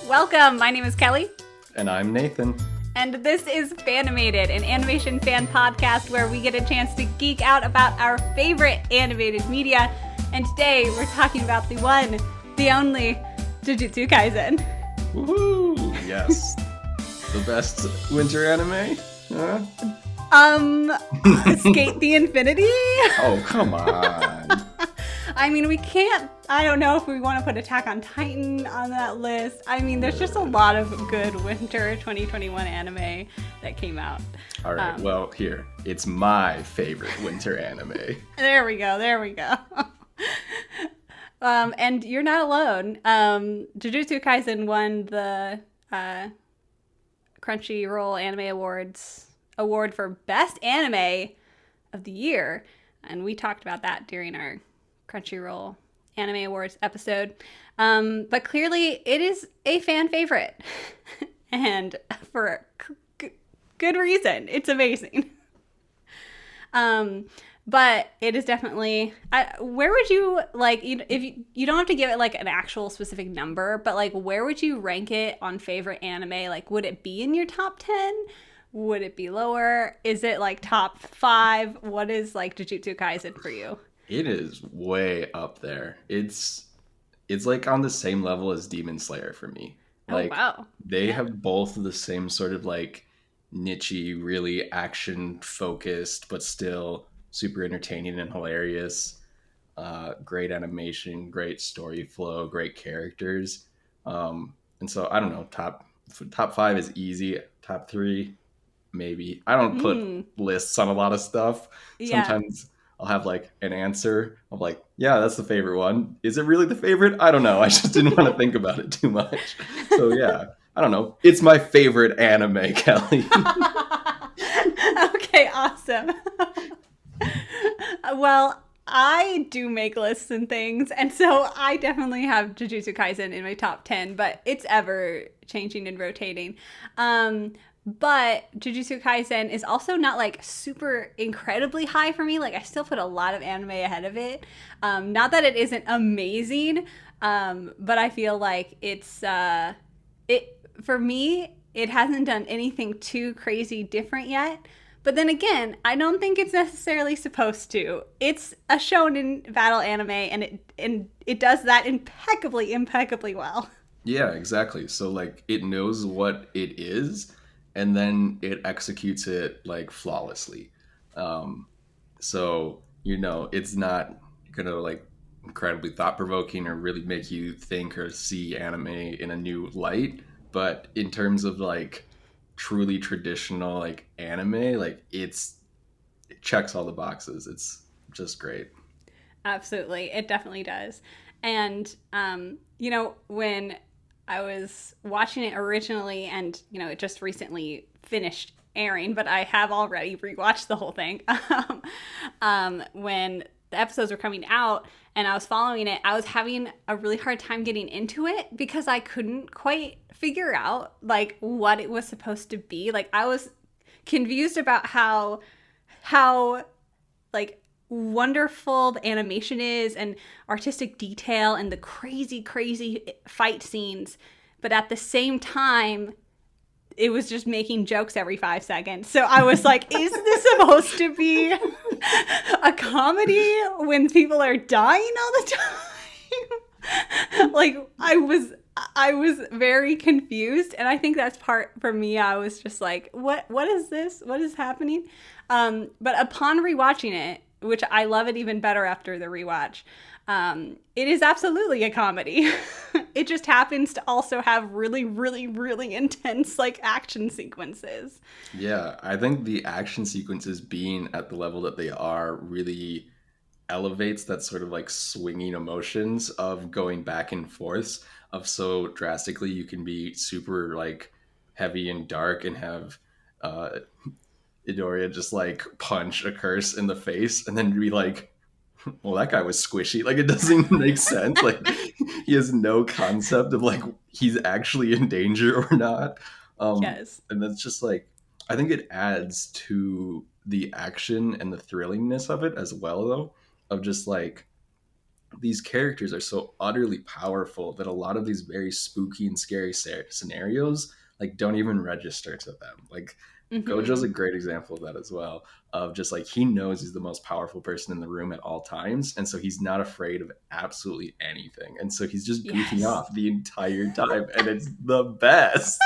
Welcome, my name is Kelly. And I'm Nathan. And this is Fanimated, an animation fan podcast where we get a chance to geek out about our favorite animated media. And today we're talking about the one, the only, Jujutsu Kaisen. Woohoo! Yes. The best winter anime? Huh? Skate the Infinity? Oh, come on. I mean, we can't, I don't know if we want to put Attack on Titan on that list. I mean, there's just a lot of good winter 2021 anime that came out. All right, well, here. It's my favorite winter anime. There we go. And you're not alone. Jujutsu Kaisen won the Crunchyroll Anime Awards award for Best Anime of the Year. And we talked about that during our Crunchyroll Anime Awards episode. But clearly it is a fan favorite. And for good reason. It's amazing. But it is definitely, where would you, like, if you don't have to give it, like, an actual specific number, but, like, where would you rank it on favorite anime? Like, would it be in your top 10? Would it be lower? Is it, like, top 5? What is, like, Jujutsu Kaisen for you? It is way up there. It's like, on the same level as Demon Slayer for me. Like, oh, wow. They have both the same sort of, like, niche-y, really action-focused, but still super entertaining and hilarious. Great animation, great story flow, great characters. And so I don't know, top 5 is easy. Top 3, maybe. I don't put lists on a lot of stuff. Yeah. Sometimes I'll have like an answer of like, yeah, that's the favorite one. Is it really the favorite? I don't know. I just didn't want to think about it too much. So yeah, I don't know. It's my favorite anime, Kelly. Okay, awesome. Well, I do make lists and things, and so I definitely have Jujutsu Kaisen in my top 10, but it's ever changing and rotating. But Jujutsu Kaisen is also not, like, super incredibly high for me. Like, I still put a lot of anime ahead of it. Not that it isn't amazing, but I feel like it's, for me, it hasn't done anything too crazy different yet. But then again, I don't think it's necessarily supposed to. It's a shonen battle anime, and it does that impeccably well. Yeah, exactly. So like it knows what it is, and then it executes it like flawlessly. So it's not gonna like incredibly thought-provoking or really make you think or see anime in a new light. But in terms of like truly traditional like anime, like it checks all the boxes. It's just great. Absolutely, it definitely does. And when I was watching it originally, and it just recently finished airing, but I have already rewatched the whole thing. When the episodes were coming out and I was following it, I was having a really hard time getting into it because I couldn't quite figure out like what it was supposed to be. Like I was confused about how like wonderful the animation is and artistic detail and the crazy fight scenes, but at the same time it was just making jokes every 5 seconds. So I was like, is this supposed to be a comedy when people are dying all the time? Like I was very confused, and I think that's part for me. I was just like, what is this? What is happening? But upon rewatching it, which I love it even better after the rewatch, it is absolutely a comedy. It just happens to also have really intense like action sequences. Yeah, I think the action sequences being at the level that they are really elevates that sort of like swinging emotions of going back and forth of so drastically you can be super like heavy and dark and have Midoriya just like punch a curse in the face and then be like, well, that guy was squishy. Like, it doesn't make sense. Like, he has no concept of like he's actually in danger or not. Yes. And that's just like, I think it adds to the action and the thrillingness of it as well, though, of just like these characters are so utterly powerful that a lot of these very spooky and scary scenarios like don't even register to them. Like Gojo's a great example of that as well, of just like he knows he's the most powerful person in the room at all times, and so he's not afraid of absolutely anything, and so he's just goofing off the entire time, and it's the best.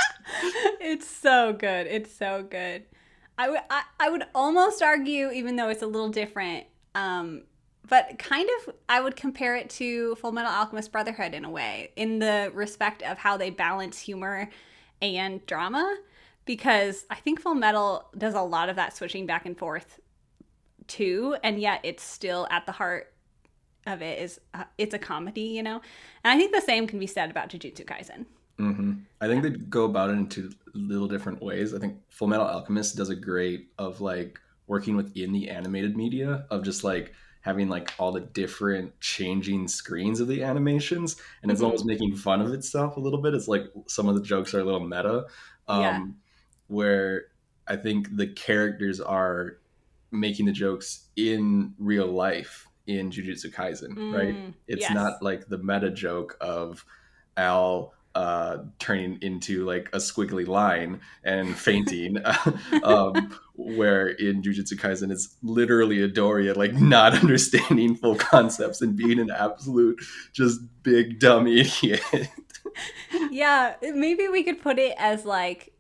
It's so good. It's so good. I would almost argue, even though it's a little different, but kind of I would compare it to Full Metal Alchemist Brotherhood in a way, in the respect of how they balance humor and drama, because I think Full Metal does a lot of that switching back and forth too, and yet it's still at the heart of it is it's a comedy, you know? And I think the same can be said about Jujutsu Kaisen. I think they go about it in two little different ways. I think Full Metal Alchemist does a great of like working within the animated media of just like having like all the different changing screens of the animations, and it's almost making fun of itself a little bit. It's like some of the jokes are a little meta, where I think the characters are making the jokes in real life in Jujutsu Kaisen, right? It's not like the meta joke of Al turning into like a squiggly line and fainting, where in Jujutsu Kaisen it's literally Midoriya like not understanding full concepts and being an absolute just big dumb idiot. Yeah, maybe we could put it as like,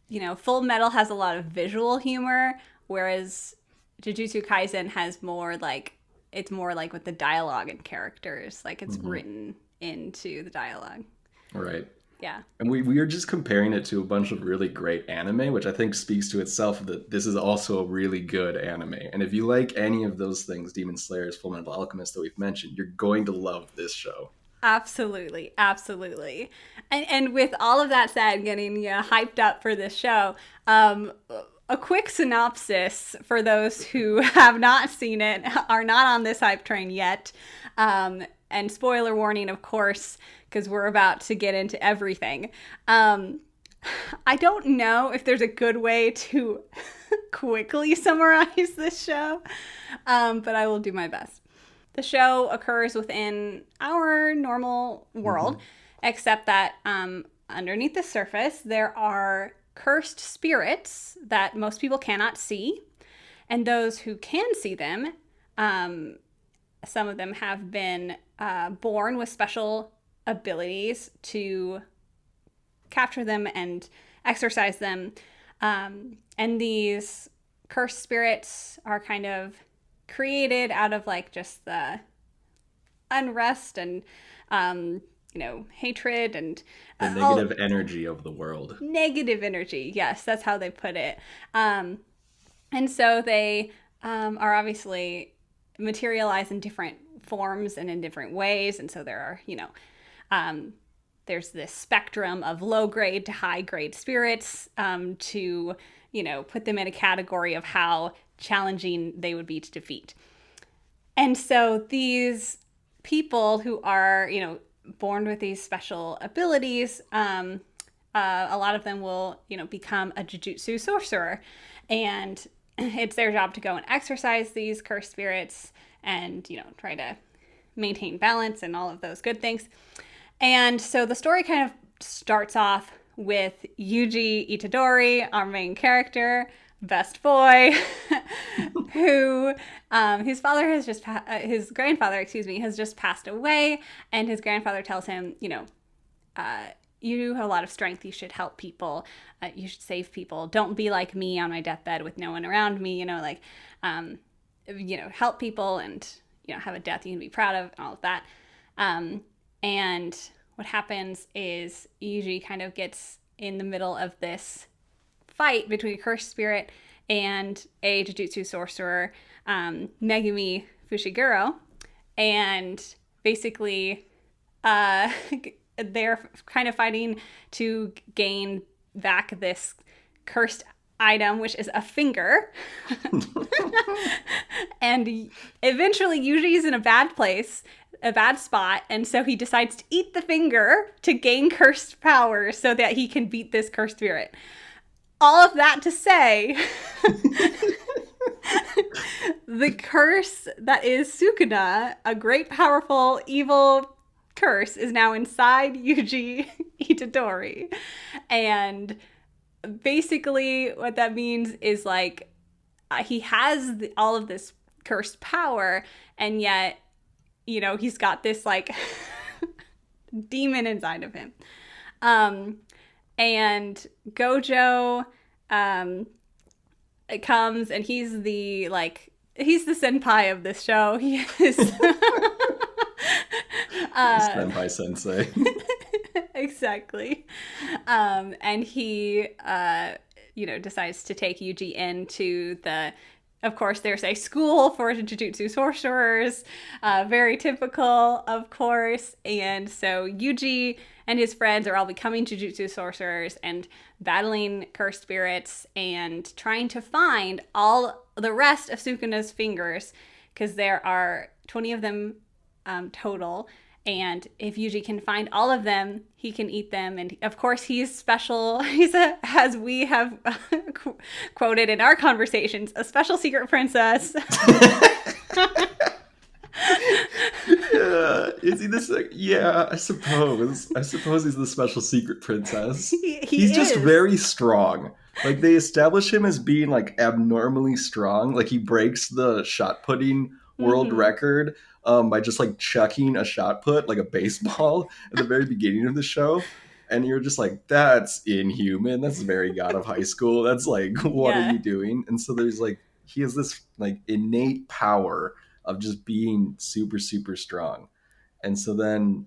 you know, Full Metal has a lot of visual humor, whereas Jujutsu Kaisen has more like, it's more like with the dialogue and characters, like it's written into the dialogue. Right. Yeah. And we are just comparing it to a bunch of really great anime, which I think speaks to itself that this is also a really good anime. And if you like any of those things, Demon Slayers, Full Metal Alchemist that we've mentioned, you're going to love this show. Absolutely. Absolutely. And with all of that said, getting hyped up for this show, a quick synopsis for those who have not seen it, are not on this hype train yet. And spoiler warning, of course, because we're about to get into everything. I don't know if there's a good way to quickly summarize this show, but I will do my best. The show occurs within our normal world, except that underneath the surface, there are cursed spirits that most people cannot see. And those who can see them, some of them have been born with special abilities to capture them and exorcise them. And these cursed spirits are kind of created out of like just the unrest and hatred and the negative energy of the world. Negative energy, yes, that's how they put it. And so they are obviously materialized in different forms and in different ways, and so there are there's this spectrum of low grade to high grade spirits, to put them in a category of how challenging they would be to defeat. And so these people who are born with these special abilities, a lot of them will become a Jujutsu sorcerer, and it's their job to go and exorcise these cursed spirits and try to maintain balance and all of those good things. And so the story kind of starts off with Yuji Itadori, our main character, best boy, who his grandfather has just passed away, and his grandfather tells him, you have a lot of strength, you should help people, you should save people, don't be like me on my deathbed with no one around me, help people and have a death you can be proud of and all of that. And what happens is Yuji kind of gets in the middle of this fight between a cursed spirit and a Jujutsu sorcerer, Megumi Fujiguro, and basically they're kind of fighting to gain back this cursed item, which is a finger. And eventually Yuji's in a bad place, a bad spot, and so he decides to eat the finger to gain cursed powers so that he can beat this cursed spirit. All of that to say The curse that is Sukuna, a great, powerful, evil curse, is now inside Yuji Itadori. And basically, what that means is like he has all of this cursed power, and yet, he's got this like demon inside of him. And Gojo it comes, and he's the senpai of this show. He is Senpai sensei. Exactly. And he decides to take Yuji into of course, there's a school for Jujutsu sorcerers, very typical, of course. And so Yuji and his friends are all becoming Jujutsu sorcerers and battling cursed spirits and trying to find all the rest of Sukuna's fingers, because there are 20 of them total. And if Yuji can find all of them, he can eat them. And of course, he's special. He's as we have quoted in our conversations, a special secret princess. Yeah, is he this? Yeah, I suppose. He's the special secret princess. He's just very strong. Like, they establish him as being like abnormally strong. Like, he breaks the shot putting world record by just like chucking a shot put, like a baseball, at the very beginning of the show. And you're just like, that's inhuman. That's very God of High School. That's like, what are you doing? And so there's like, he has this like innate power of just being super, super strong. And so then,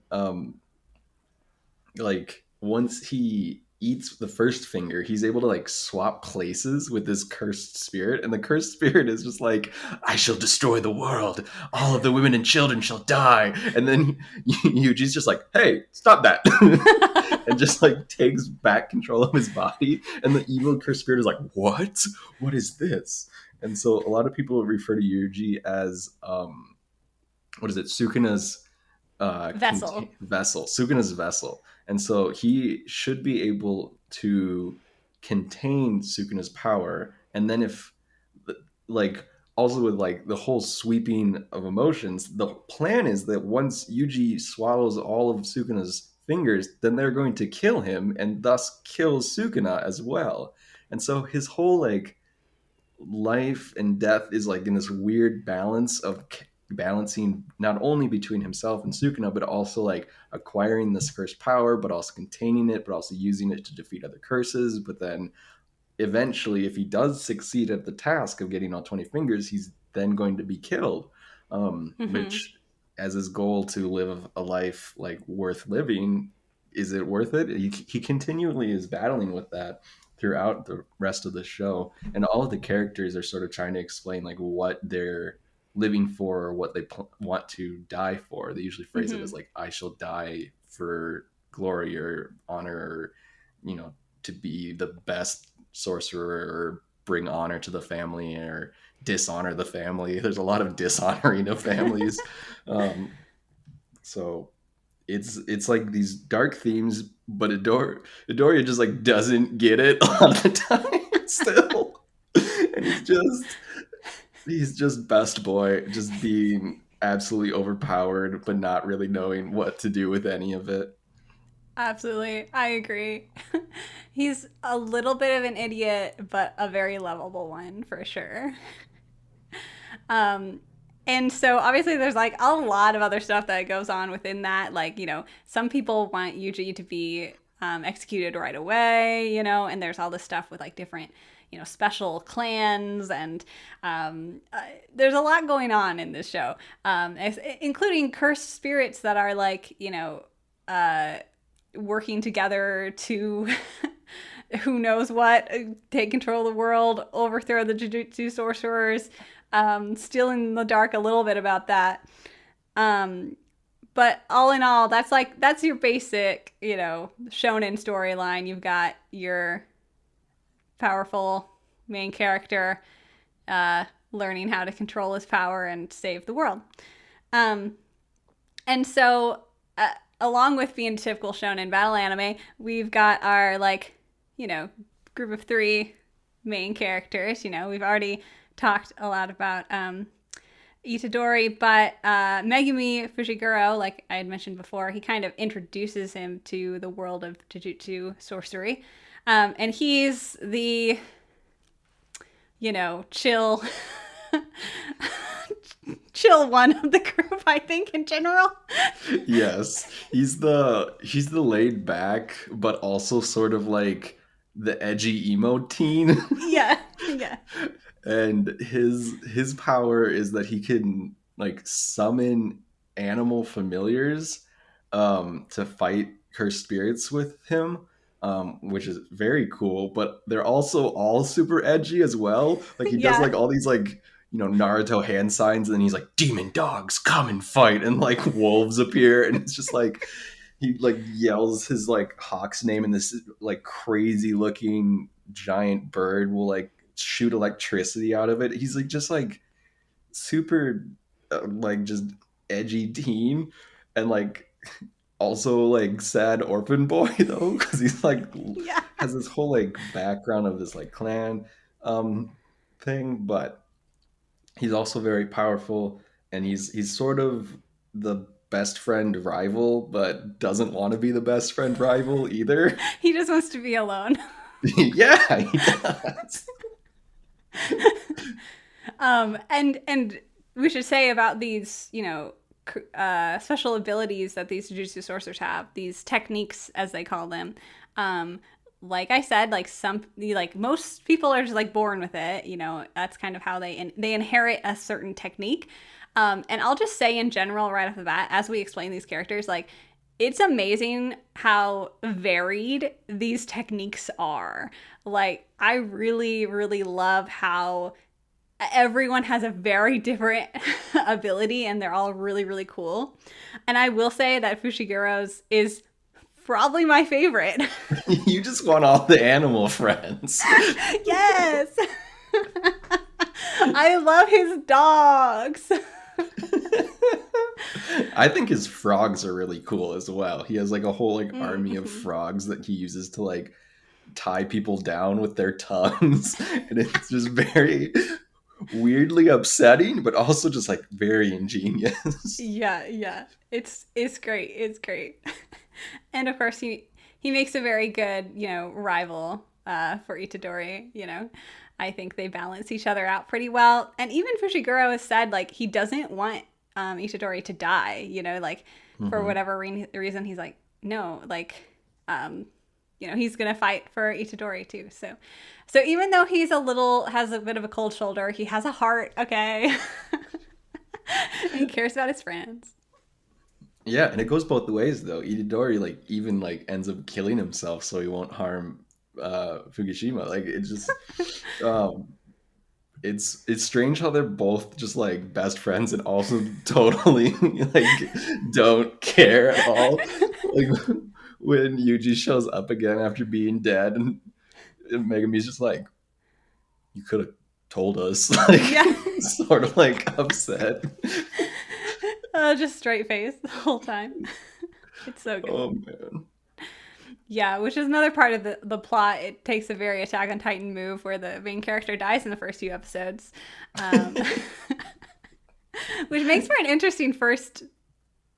like, once he eats the first finger, he's able to like swap places with this cursed spirit. And the cursed spirit is just like, I shall destroy the world. All of the women and children shall die. And then Yuji's just like, hey, stop that. And just like takes back control of his body. And the evil cursed spirit is like, what? What is this? And so a lot of people refer to Yuji as, what is it? Sukuna's vessel. Sukuna's vessel. And so he should be able to contain Sukuna's power. And then if, like, also with like the whole sweeping of emotions, the plan is that once Yuji swallows all of Sukuna's fingers, then they're going to kill him and thus kill Sukuna as well. And so his whole like life and death is like in this weird balance of balancing not only between himself and Sukuna, but also like acquiring this cursed power, but also containing it, but also using it to defeat other curses. But then eventually, if he does succeed at the task of getting all 20 fingers, he's then going to be killed, which as his goal to live a life like worth living. Is it worth it? He continually is battling with that throughout the rest of the show, and all of the characters are sort of trying to explain like what they're living for or what they want to die for. They usually phrase it as like, I shall die for glory or honor, or to be the best sorcerer, or bring honor to the family, or dishonor the family. There's a lot of dishonoring of families. So it's like these dark themes, but Midoriya just like doesn't get it all the time still. And he's just best boy, just being absolutely overpowered, but not really knowing what to do with any of it. Absolutely. I agree. He's a little bit of an idiot, but a very lovable one for sure. And so obviously there's like a lot of other stuff that goes on within that. Like, some people want Yuji to be executed right away, and there's all this stuff with like different, special clans, and there's a lot going on in this show, including cursed spirits that are like, working together to who knows what, take control of the world, overthrow the Jujutsu sorcerers. Still in the dark a little bit about that. But all in all, that's your basic, shonen storyline. You've got your powerful main character learning how to control his power and save the world. And so along with being typical shonen battle anime, we've got our group of 3 main characters. We've already talked a lot about Itadori, but Megumi Fujiguro, like I had mentioned before, he kind of introduces him to the world of Jujutsu sorcery. And he's the, chill, chill one of the group, I think, in general. Yes, he's the laid back, but also sort of like the edgy emo teen. Yeah, yeah. And his power is that he can like summon animal familiars to fight her spirits with him, which is very cool, but they're also all super edgy as well. Like he does Yeah. like all these like Naruto hand signs, and then he's like, demon dogs come and fight, and like wolves appear, and it's just like he like yells his like hawk's name, and this like crazy looking giant bird will like shoot electricity out of it. He's like just like super like just edgy teen, and like also like sad orphan boy though, because he's like Yeah. has this whole like background of this like clan thing, but he's also very powerful, and he's sort of the best friend rival, but doesn't want to be the best friend rival either. He just wants to be alone. Yeah, he does. And we should say about these, special abilities that these Jujutsu sorcerers have, these techniques as they call them. Like I said, like most people are just like born with it. That's kind of how they inherit a certain technique. And I'll just say in general, right off the bat, as we explain these characters, like it's amazing how varied these techniques are. Like I really, really love how everyone has a very different ability and they're all really, really cool. And I will say that Fushiguro's is probably my favorite. You just want all the animal friends. Yes. I love his dogs. I think his frogs are really cool as well. He has like a whole like army of frogs that he uses to like tie people down with their tongues, and it's just very weirdly upsetting, but also just like very ingenious. Yeah, yeah. It's great. It's great. And of course he makes a very good, rival for Itadori, I think they balance each other out pretty well. And even Fushiguro has said like he doesn't want Itadori to die, like for whatever reason he's like no, like he's gonna fight for Itadori too. So even though has a bit of a cold shoulder, he has a heart, okay? And he cares about his friends. Yeah, and it goes both ways though. Itadori like even like ends up killing himself so he won't harm Fukushima. Like it just um it's strange how they're both just like best friends and also totally like don't care at all. Like when Yuji shows up again after being dead, and Megumi's just like, you could have told us. Like Yeah. sort of like upset. Just straight face the whole time. It's so good. Oh man. Yeah, which is another part of the plot. It takes a very Attack on Titan move where the main character dies in the first few episodes. Which makes for an interesting first,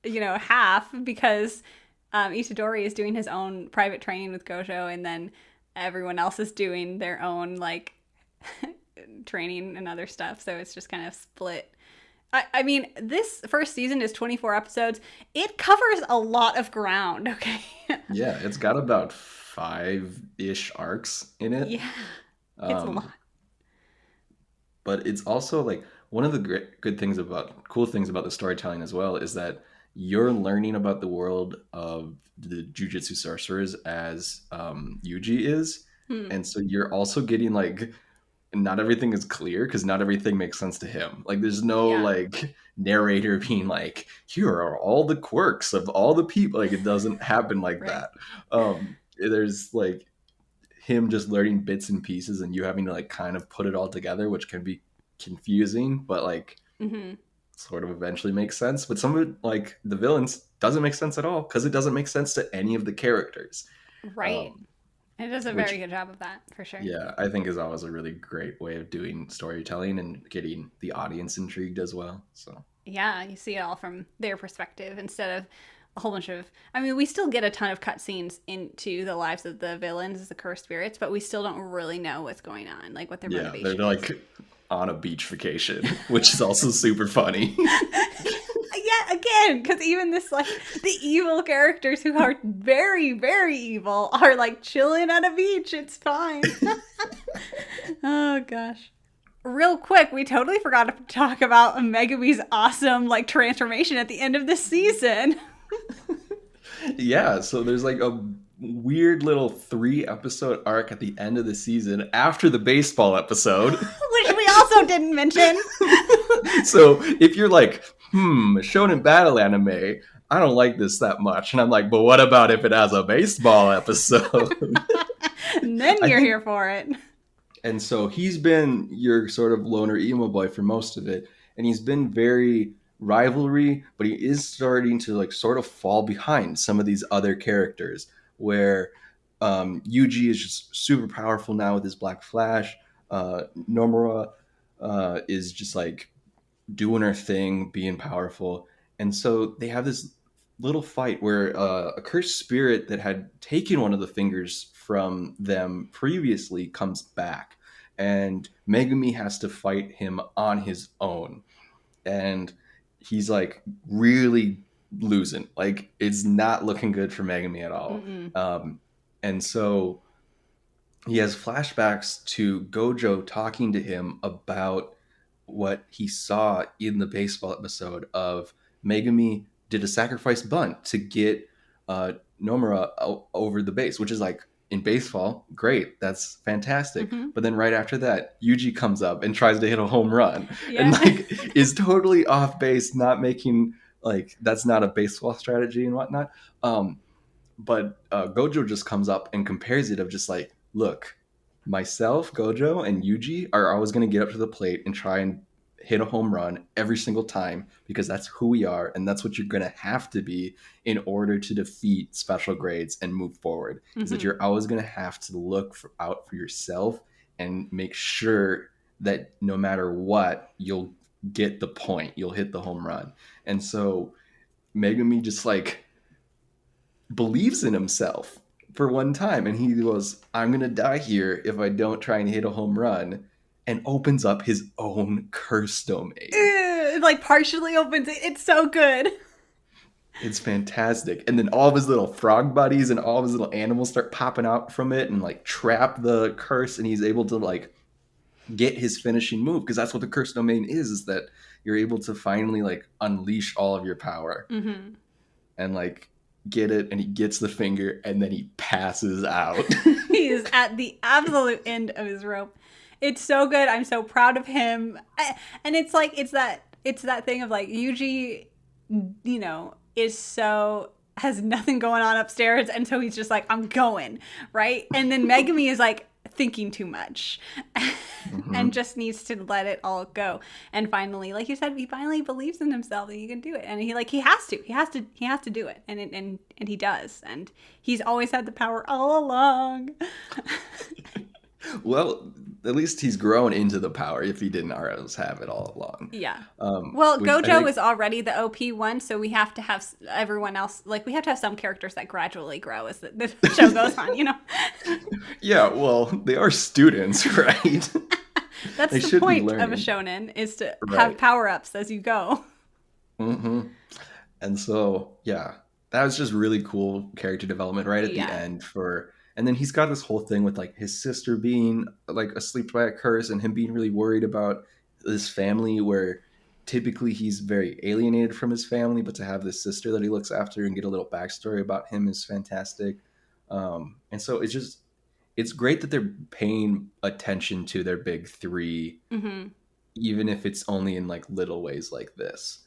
half, because Itadori is doing his own private training with Gojo, and then everyone else is doing their own, like, training and other stuff. So it's just kind of split. I mean, this first season is 24 episodes. It covers a lot of ground, okay? Yeah, it's got about 5-ish arcs in it. Yeah, it's a lot. But it's also like one of the cool things about the storytelling as well is that you're learning about the world of the Jujutsu sorcerers as Yuji is, and so you're also getting like not everything is clear because not everything makes sense to him. Like there's no like narrator being like, here are all the quirks of all the people. Like it doesn't happen like that. There's like him just learning bits and pieces and you having to like kind of put it all together, which can be confusing, but like sort of eventually makes sense. But some of it, like the villains, doesn't make sense at all because it doesn't make sense to any of the characters. Right. It does a which, very good job of that, for sure. yeah, I think is always a really great way of doing storytelling and getting the audience intrigued as well. So Yeah, you see it all from their perspective instead of a whole bunch of. I mean, we still get a ton of cutscenes into the lives of the villains as the cursed spirits, but we still don't really know what's going on, like what their yeah, they're motivation is. like on a beach vacation, which is also super funny. Yeah, again, because even this, like, the evil characters who are very, very evil are like chilling at a beach. It's fine. Oh, gosh. Real quick, we totally forgot to talk about Megumi's awesome, like, transformation at the end of the season. Yeah, so there's like a weird little 3 episode arc at the end of the season after the baseball episode. Which we also didn't mention. So if you're like, shonen battle anime, I don't like this that much. And I'm like, but what about if it has a baseball episode? And then you're here for it. And so he's been your sort of loner emo boy for most of it. And he's been very rivalry, but he is starting to like sort of fall behind some of these other characters where Yuji is just super powerful now with his Black Flash. Nomura is just like doing her thing, being powerful. And so they have this little fight where a cursed spirit that had taken one of the fingers from them previously comes back. And Megumi has to fight him on his own. And he's like really losing. Like it's not looking good for Megumi at all. And so he has flashbacks to Gojo talking to him about what he saw in the baseball episode of Megumi did a sacrifice bunt to get Nomura over the base, which is like in baseball, great, that's fantastic. But then right after that, Yuji comes up and tries to hit a home run and like is totally off base, not making like that's not a baseball strategy and whatnot. But Gojo just comes up and compares it of just like, look, myself, Gojo, and Yuji are always going to get up to the plate and try and hit a home run every single time because that's who we are and that's what you're going to have to be in order to defeat special grades and move forward. Is that you're always going to have to look out for yourself and make sure that no matter what, you'll get the point, you'll hit the home run. And so Megumi just like believes in himself for one time and he goes, I'm gonna die here if I don't try and hit a home run, and opens up his own curse domain. It like partially opens it. It's so good. It's fantastic. And then all of his little frog buddies and all of his little animals start popping out from it and like trap the curse, and he's able to like get his finishing move, because that's what the curse domain is that you're able to finally like unleash all of your power and like get it, and he gets the finger and then he passes out. He is at the absolute end of his rope. It's so good. I'm so proud of him. And it's like it's that thing of like Yuji, you know, has nothing going on upstairs, and so he's just like, I'm going, right? And then Megumi is like thinking too much and just needs to let it all go. And finally, like you said, he finally believes in himself that he can do it, and he has to do it, and he does, and he's always had the power all along. Well, at least he's grown into the power if he didn't already have it all along. Yeah. Well, Gojo is already the OP one, so we have to have everyone else, like we have to have some characters that gradually grow as the show goes on, you know? Yeah, well, they are students, right? That's the point of a shonen, is to have power-ups as you go. And so, yeah, that was just really cool character development right at the end and then he's got this whole thing with like his sister being like asleep by a curse and him being really worried about this family where typically he's very alienated from his family, but to have this sister that he looks after and get a little backstory about him is fantastic. And so it's great that they're paying attention to their big three, even if it's only in like little ways like this.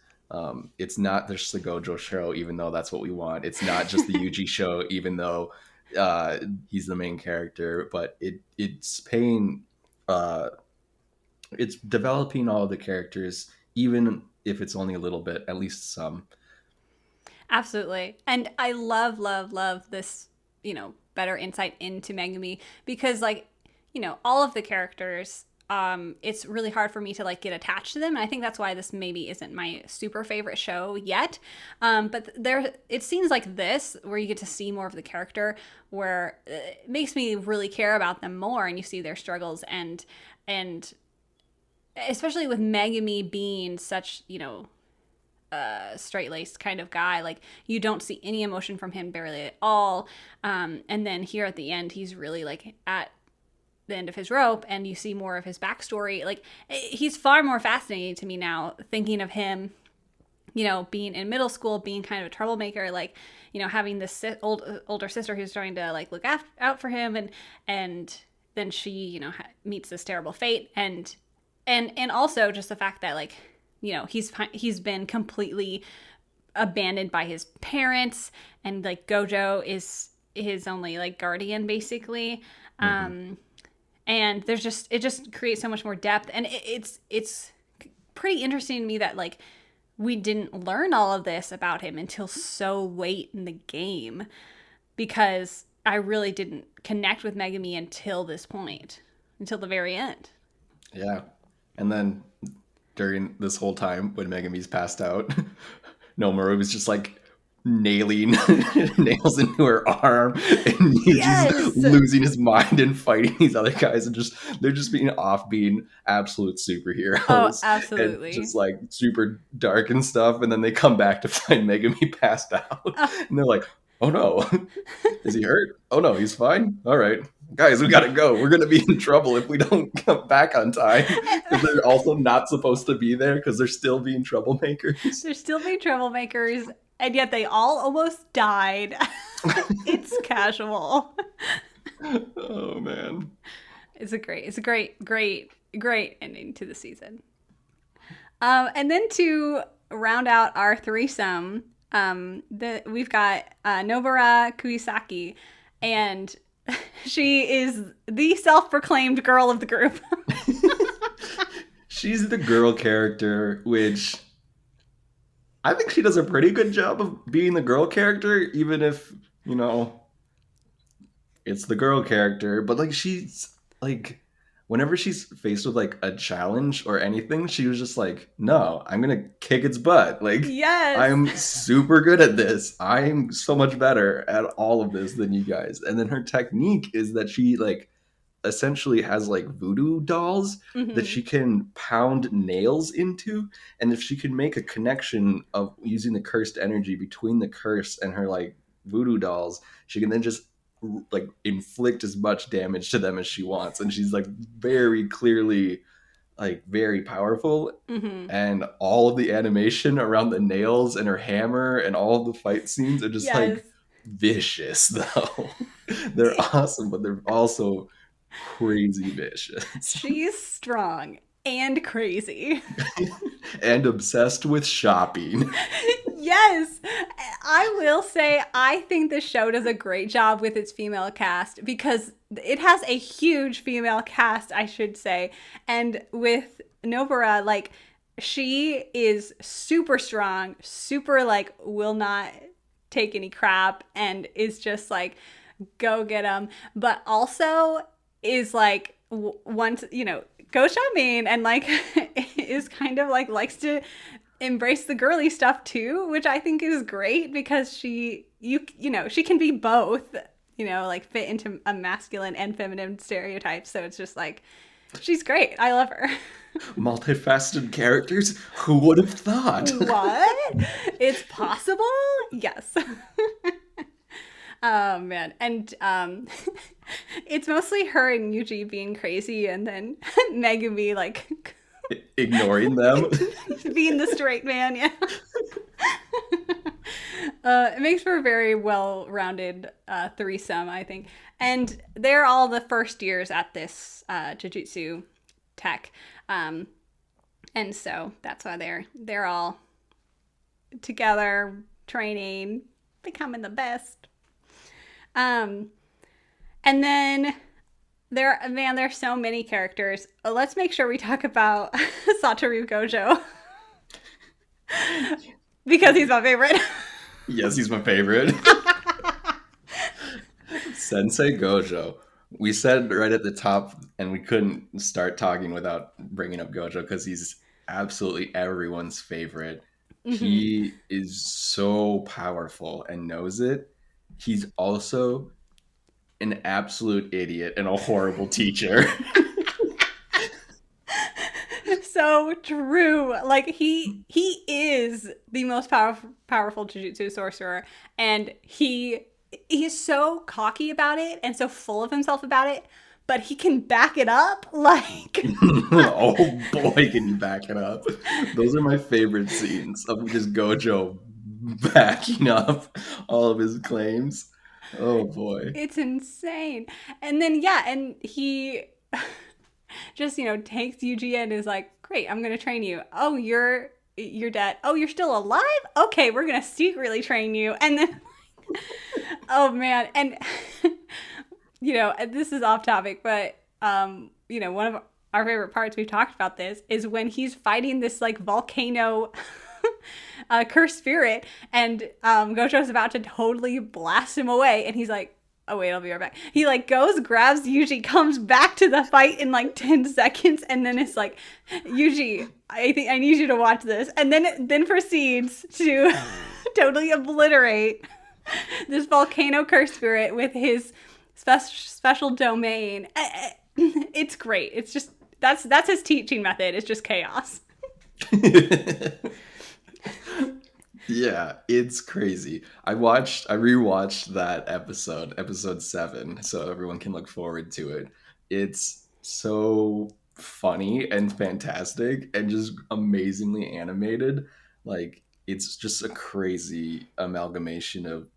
It's not just the Gojo show, even though that's what we want. It's not just the Yuji show, even though he's the main character, but it's paying it's developing all the characters, even if it's only a little bit, at least some. Absolutely. And I love this, you know, better insight into Megumi because, like, you know, all of the characters, it's really hard for me to like get attached to them. And I think that's why this maybe isn't my super favorite show yet. But there, it seems like this, where you get to see more of the character, where it makes me really care about them more, and you see their struggles, and especially with Megumi being such, you know, straight-laced kind of guy, like you don't see any emotion from him barely at all. And then here at the end, he's really like at the end of his rope, and you see more of his backstory. Like, he's far more fascinating to me now, thinking of him, you know, being in middle school, being kind of a troublemaker, like, you know, having this older sister who's trying to like look out for him, and then she, you know, meets this terrible fate, and also just the fact that, like, you know, he's been completely abandoned by his parents, and like Gojo is his only like guardian basically. And it just creates so much more depth, and it's pretty interesting to me that like we didn't learn all of this about him until so late in the game, because I really didn't connect with Megumi until this point, until the very end. Yeah. And then during this whole time when Megumi's passed out, Nomura was just like nailing nails into her arm, and he's just losing his mind and fighting these other guys, and they're just being absolute superheroes. Oh, absolutely. And just like super dark and stuff, and then they come back to find Megumi passed out, and they're like, oh no, is he hurt? Oh no, he's fine. All right, guys, we gotta go. We're gonna be in trouble if we don't come back on time, because they're also not supposed to be there because they're still being troublemakers. They're still being troublemakers. And yet they all almost died. It's casual. Oh man. It's a great ending to the season. And then to round out our threesome, we've got Novora Kuisaki, and she is the self-proclaimed girl of the group. She's the girl character, which I think she does a pretty good job of being the girl character, even if, you know, it's the girl character. But like, she's like, whenever she's faced with like a challenge or anything, she was just like, no, I'm gonna kick its butt. Like, yes, I'm super good at this. I'm so much better at all of this than you guys. And then her technique is that she like essentially has like voodoo dolls that she can pound nails into, and if she can make a connection of using the cursed energy between the curse and her like voodoo dolls, she can then just like inflict as much damage to them as she wants, and she's like very clearly like very powerful. And all of the animation around the nails and her hammer and all of the fight scenes are just like vicious though. They're awesome, but they're also crazy vicious. She's strong and crazy. And obsessed with shopping. Yes, I will say I think the show does a great job with its female cast, because it has a huge female cast, I should say. And with Novora, like, she is super strong, super like will not take any crap, and is just like go get them, but also is like once, you know, go shopping, and like is kind of like likes to embrace the girly stuff too, which I think is great, because she know she can be both, you know, like fit into a masculine and feminine stereotype. So it's just like, she's great. I love her. Multifaceted characters, who would have thought? What? It's possible? Yes. Oh man. And it's mostly her and Yuji being crazy, and then Megumi like ignoring them. Being the straight man, yeah. It makes for a very well-rounded threesome, I think. And they're all the first years at this Jujutsu Tech. And so that's why they're all together, training, becoming the best. And then there's so many characters. Let's make sure we talk about Satoru Gojo. Because he's my favorite. Yes, he's my favorite. Sensei Gojo. We said right at the top, and we couldn't start talking without bringing up Gojo because he's absolutely everyone's favorite. Hmm. He is so powerful and knows it. He's also an absolute idiot and a horrible teacher. So true. Like he is the most powerful jujutsu sorcerer, and he's so cocky about it and so full of himself about it, but he can back it up like Oh boy, can you back it up? Those are my favorite scenes of just Gojo backing up all of his claims. Oh boy. it's insane. And then yeah, and he just, takes Yuji and is like, "Great, I'm going to train you. Oh, you're dead. Oh, you're still alive? Okay, we're going to secretly train you." And then oh man, and this is off topic, but one of our favorite parts, we've talked about this, is when he's fighting this like volcano cursed spirit, and Gojo's about to totally blast him away, and he's like, "Oh wait, I'll be right back." He like goes, grabs Yuji, comes back to the fight in like 10 seconds, and then it's like, "Yuji, I think I need you to watch this," and then proceeds to totally obliterate this volcano curse spirit with his special domain. It's great. It's just that's his teaching method. It's just chaos. Yeah, it's crazy. I rewatched that episode 7, so everyone can look forward to it. It's so funny and fantastic and just amazingly animated. Like it's just a crazy amalgamation of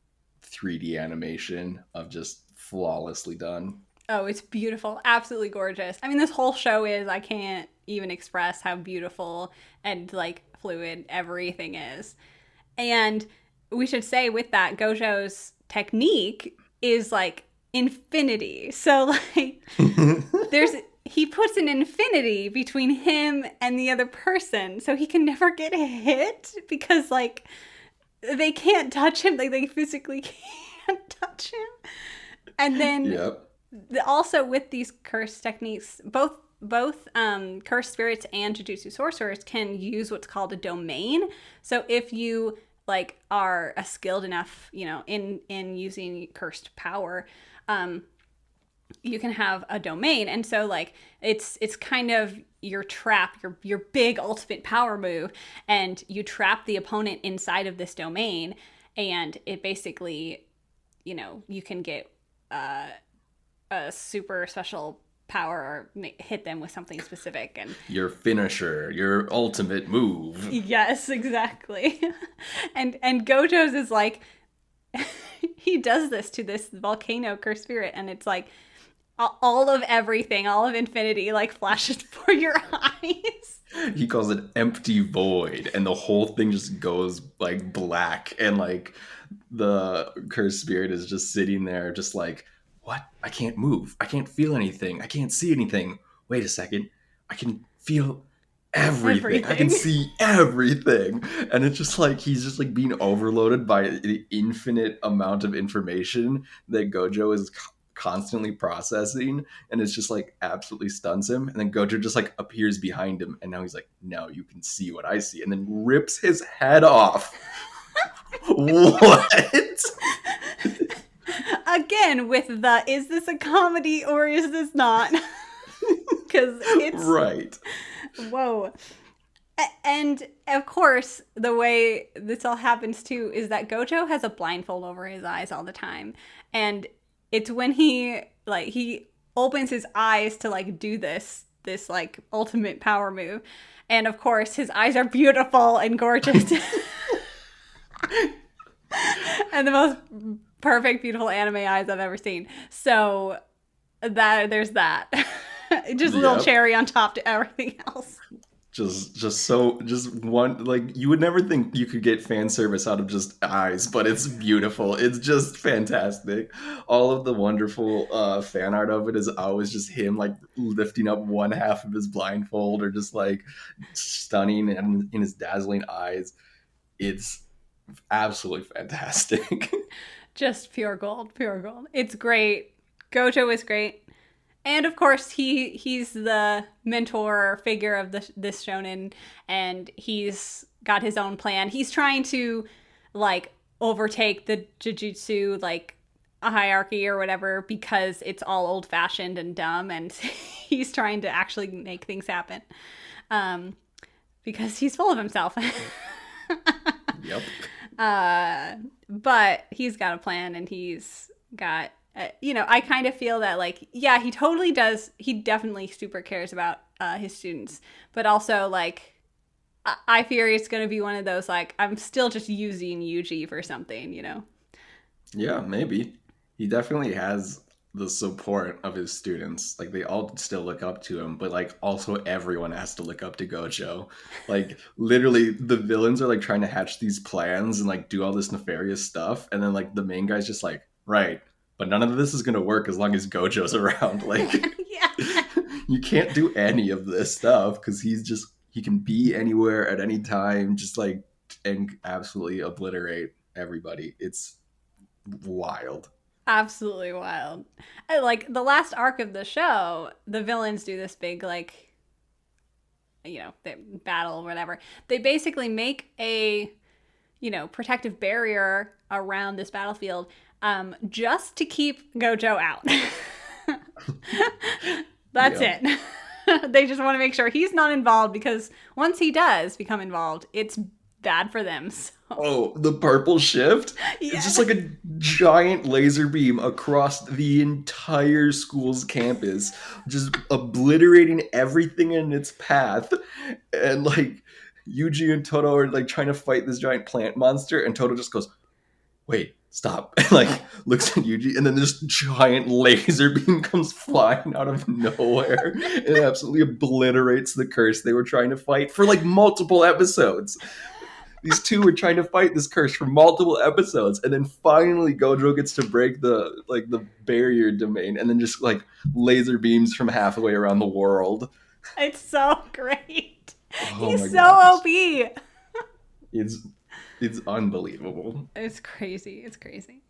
3D animation of just flawlessly done. Oh, it's beautiful. Absolutely gorgeous. I mean, this whole show is, I can't even express how beautiful and like fluid everything is. And we should say with that, Gojo's technique is like infinity. So like there's he puts an infinity between him and the other person, so he can never get hit because like they can't touch him. Like they physically can't touch him. And then Yep. also with these curse techniques, both cursed spirits and jujutsu sorcerers can use what's called a domain. So if you like are a skilled enough, in using cursed power, you can have a domain. And so like it's kind of your trap, your big ultimate power move, and you trap the opponent inside of this domain, and it basically, you can get a super special power or hit them with something specific. And Your finisher, your ultimate move. yes, exactly. And Gojo's is like he does this to this volcano cursed spirit, and it's like all of everything, all of infinity like flashes before your eyes. He calls it empty void, and the whole thing just goes like black, and like the cursed spirit is just sitting there just like, what? I can't move, I can't feel anything, I can't see anything. Wait a second, I can feel everything. I can see everything. And it's just like he's just like being overloaded by the infinite amount of information that Gojo is constantly processing, and it's just like absolutely stuns him. And then Gojo just like appears behind him, and now he's like, now you can see what I see, and then rips his head off. What? Again, with the, is this a comedy or is this not? Because it's Right. whoa. And of course, the way this all happens too is that Gojo has a blindfold over his eyes all the time. And it's when he opens his eyes to like do this like ultimate power move. And of course, his eyes are beautiful and gorgeous. And the most perfect, beautiful anime eyes I've ever seen. So there's that. Just a little cherry on top to everything else. Just one, like, you would never think you could get fan service out of just eyes, but it's beautiful. It's just fantastic. All of the wonderful fan art of it is always just him like lifting up one half of his blindfold, or just like stunning and in his dazzling eyes. It's absolutely fantastic. Just pure gold, pure gold. It's great. Gojo is great. And of course, he's the mentor figure of this shonen, and he's got his own plan. He's trying to like overtake the jujutsu like a hierarchy or whatever because it's all old fashioned and dumb, and he's trying to actually make things happen because he's full of himself. Yep. But he's got a plan, and he's got I kind of feel that like, yeah, he totally does. He definitely super cares about his students, but also like I fear it's going to be one of those like, I'm still just using Yuji for something, Yeah, maybe. He definitely has the support of his students. Like they all still look up to him, but like also everyone has to look up to Gojo. Like literally the villains are like trying to hatch these plans and like do all this nefarious stuff, and then like the main guy's just like, right, but none of this is gonna work as long as Gojo's around. Like Yeah. you can't do any of this stuff because he can be anywhere at any time, just like, and absolutely obliterate everybody. It's wild. Absolutely wild. Like the last arc of the show, the villains do this big like battle or whatever. They basically make a protective barrier around this battlefield just to keep Gojo out. That's it. They just want to make sure he's not involved, because once he does become involved, it's bad for them. So. Oh, the purple shift? Yeah. It's just like a giant laser beam across the entire school's campus, just obliterating everything in its path. And like Yuji and Toto are like trying to fight this giant plant monster, and Toto just goes, wait, stop. And like looks at Yuji, and then this giant laser beam comes flying out of nowhere and it absolutely obliterates the curse they were trying to fight for like multiple episodes. These two were trying to fight this curse for multiple episodes, and then finally Gojo gets to break the barrier domain, and then just like laser beams from halfway around the world. It's so great. Oh He's my so gosh. OP. It's unbelievable. It's crazy. It's crazy.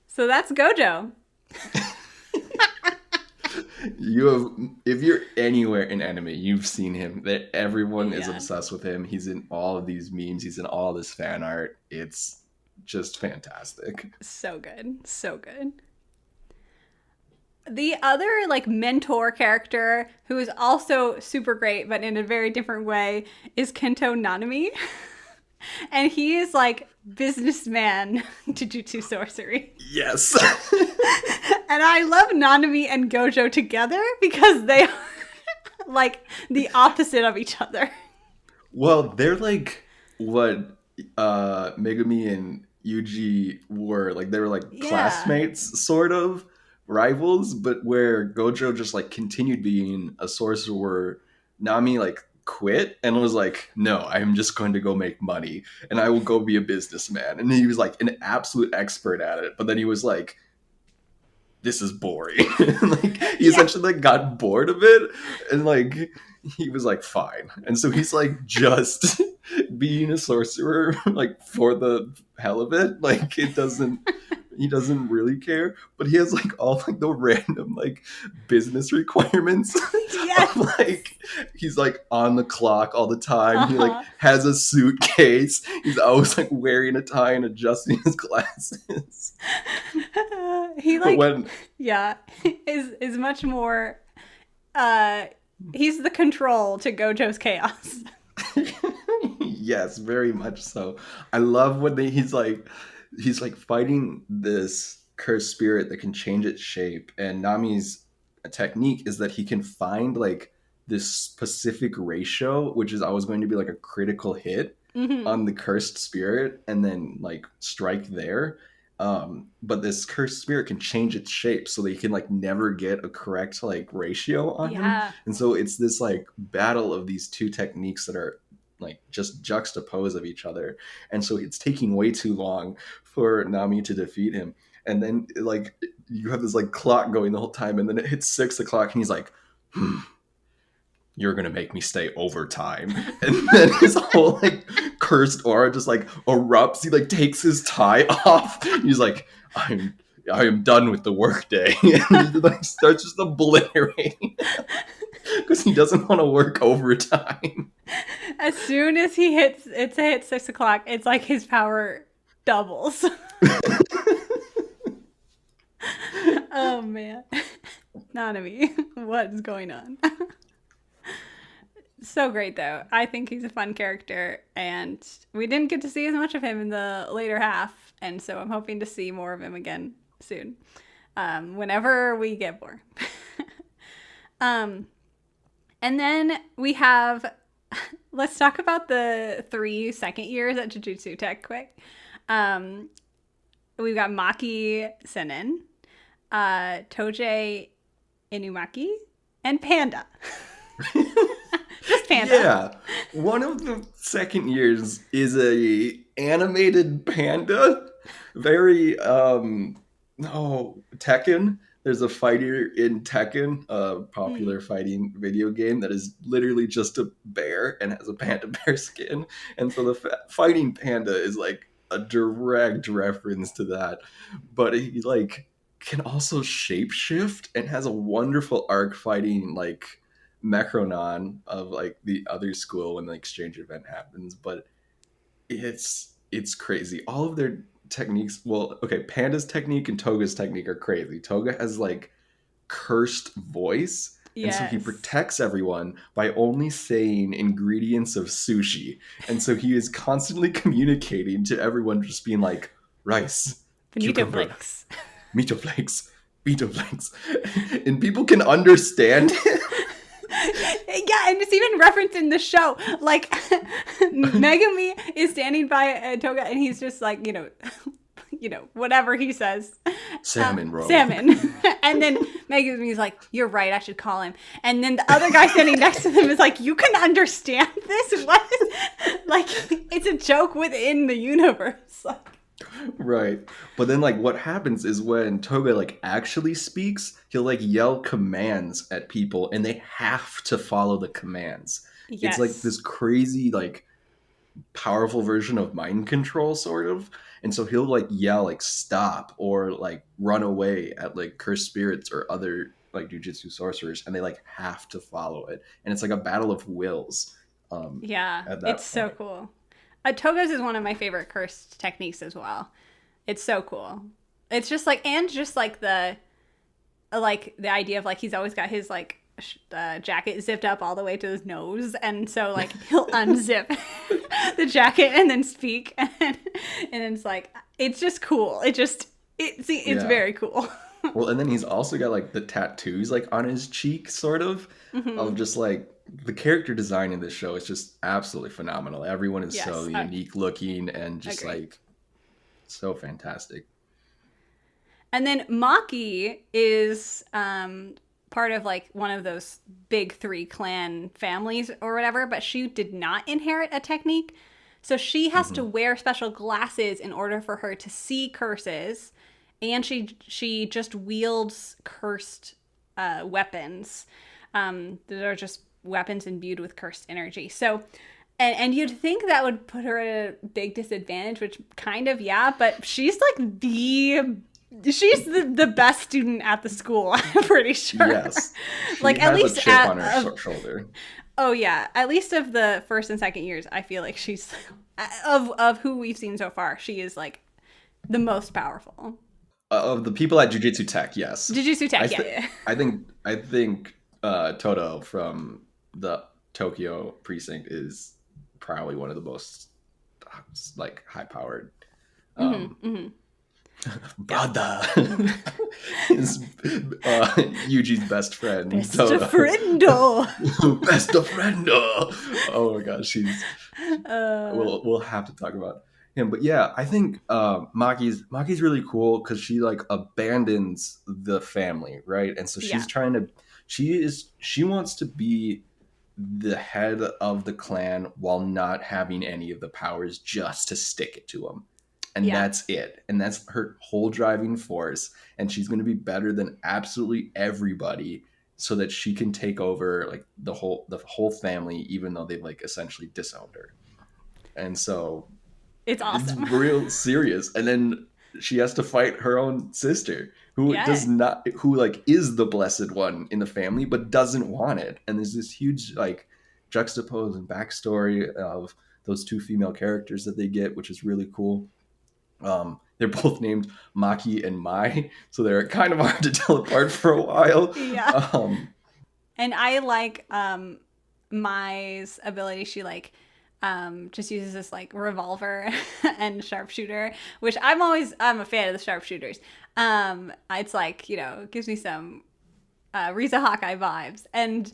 So that's Gojo. If you're anywhere in anime, you've seen him. That everyone is Yeah. obsessed with him. He's in all of these memes. He's in all this fan art. It's just fantastic. So good. So good. The other like mentor character who is also super great, but in a very different way, is Kento Nanami. And he is like businessman Jujutsu sorcery. Yes. And I love Nanami and Gojo together because they are like the opposite of each other. Well, they're like what Megumi and Yuji were. Like they were like Yeah. classmates, sort of rivals, but where Gojo just like continued being a sorcerer, where Nami like quit and was like, no, I'm just going to go make money and I will go be a businessman. And he was like an absolute expert at it, but then he was like, this is boring. Like he essentially like got bored of it, and like he was like, fine. And so he's like just being a sorcerer like for the hell of it. Like he doesn't really care, but he has like all like the random like business requirements. Yes. Like he's like on the clock all the time. He like Uh-huh. has a suitcase. He's always like wearing a tie and adjusting his glasses. He But like when yeah, is much more he's the control to Gojo's chaos. yes, very much so. I love when he's like fighting this cursed spirit that can change its shape, and Nami's technique is that he can find like this specific ratio, which is always going to be like a critical hit Mhm. on the cursed spirit, and then like strike there. But this cursed spirit can change its shape so that you can like never get a correct like ratio on him. Yeah. And so it's this like battle of these two techniques that are like just juxtapose of each other. And so it's taking way too long for Nami to defeat him. And then like you have this like clock going the whole time, and then it hits 6 o'clock and he's like, you're gonna make me stay overtime. And then his whole like cursed aura just like erupts. He like takes his tie off. He's like, I am done with the workday. And he like starts just obliterating because he doesn't want to work overtime. As soon as he hits 6 o'clock, it's like his power doubles. Oh man. Nanami, what is going on? So great though. I think he's a fun character, and we didn't get to see as much of him in the later half, and so I'm hoping to see more of him again soon. Whenever we get more. And then we have, let's talk about the 3 second years at Jujutsu Tech quick. We've got Maki Senin, Toje Inumaki, and Panda. Just Panda. Yeah. One of the second years is a animated panda. Very Tekken. There's a fighter in Tekken, a popular fighting video game that is literally just a bear and has a panda bear skin. And so the fighting panda is like a direct reference to that. But he like can also shapeshift and has a wonderful arc fighting like Mechronon of like the other school when the exchange event happens. But it's crazy. All of their techniques, well, okay, Panda's technique and Toga's technique are crazy. Toga has like cursed voice, and so he protects everyone by only saying ingredients of sushi. And so he is constantly communicating to everyone, just being like rice, Bonito flakes, Mito flakes, Mito flakes, and people can understand it. Yeah, and it's even referenced in the show. Like, Megumi is standing by Toga, and he's just like, you know, whatever he says. Salmon roll. Salmon. And then Megumi's like, you're right, I should call him. And then the other guy standing next to them is like, you can understand this? What? Like, it's a joke within the universe. Like, right. But then like what happens is when Toga like actually speaks, he'll like yell commands at people and they have to follow the commands. yes. It's like this crazy like powerful version of mind control sort of. And so he'll like yell like stop or like run away at like cursed spirits or other like jujutsu sorcerers, and they like have to follow it. And it's like a battle of wills. Yeah, it's point. so cool. Toga's is one of my favorite cursed techniques as well. It's so cool. It's just like, and just like the idea of like he's always got his like jacket zipped up all the way to his nose, and so like he'll unzip the jacket and then speak, and it's like, it's just cool. It's very cool. Well, and then he's also got like the tattoos like on his cheek sort of just like the character design in this show is just absolutely phenomenal. Everyone is so unique looking and just like so fantastic. And then Maki is part of like one of those big 3 clan families or whatever, but she did not inherit a technique. So she has to wear special glasses in order for her to see curses, and she just wields cursed weapons. That are just weapons imbued with cursed energy. So, and you'd think that would put her at a big disadvantage, which kind of, yeah, but she's like she's the best student at the school, I'm pretty sure. Yes. Like has at least a chip on her shoulder. Oh yeah, at least of the first and second years, I feel like she's of who we've seen so far, she is like the most powerful. Of the people at Jujutsu Tech, yes. Jujutsu Tech, yeah. I think Toto from the Tokyo precinct is probably one of the most like high-powered. Brother is Yuji's best friend. Best friendo. Best friendo. Oh my gosh, she's. We'll have to talk about him, but yeah, I think Maki's really cool because she like abandons the family, right? And so she's trying to. She wants to be the head of the clan while not having any of the powers, just to stick it to him. And that's it. And that's her whole driving force. And she's going to be better than absolutely everybody so that she can take over like the whole family, even though they've like essentially disowned her. And so It's it's awesome. real serious. And then she has to fight her own sister who Yeah. does not, who like is the blessed one in the family but doesn't want it. And there's this huge like juxtapose and backstory of those two female characters that they get, which is really cool. They're both named Maki and Mai, so they're kind of hard to tell apart for a while. Yeah. um And I like Mai's ability. She like just uses this like revolver and sharpshooter, which I'm a fan of the sharpshooters. It's like, you know, gives me some Riza Hawkeye vibes. And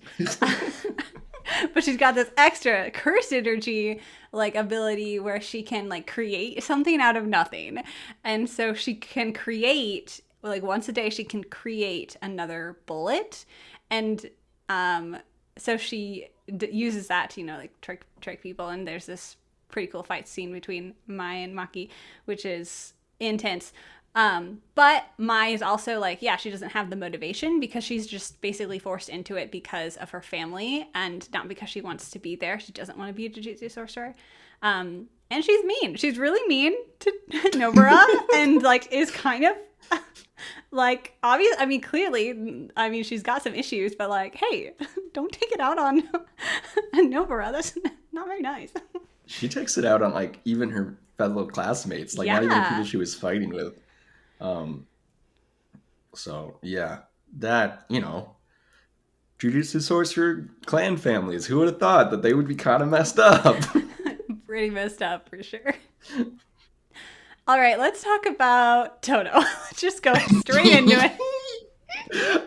but she's got this extra curse energy like ability where she can like create something out of nothing. And so she can create like once a day she can create another bullet. And so she uses that to, you know, like trick people. And there's this pretty cool fight scene between Mai and Maki, which is intense. But Mai is also like, yeah, she doesn't have the motivation because she's just basically forced into it because of her family and not because she wants to be there. She doesn't want to be a Jujutsu sorcerer. And she's mean. She's really mean to Novora and like is kind of like obvious. I mean, clearly, I mean, she's got some issues, but like, hey, don't take it out on Novora. That's not very nice. she takes it out on like even her fellow classmates, like not even the people she was fighting with. So yeah, that, you know, Jujutsu Sorcerer clan families, who would have thought that they would be kind of messed up? Pretty messed up for sure. All right, let's talk about Toto. Let's just go straight into it.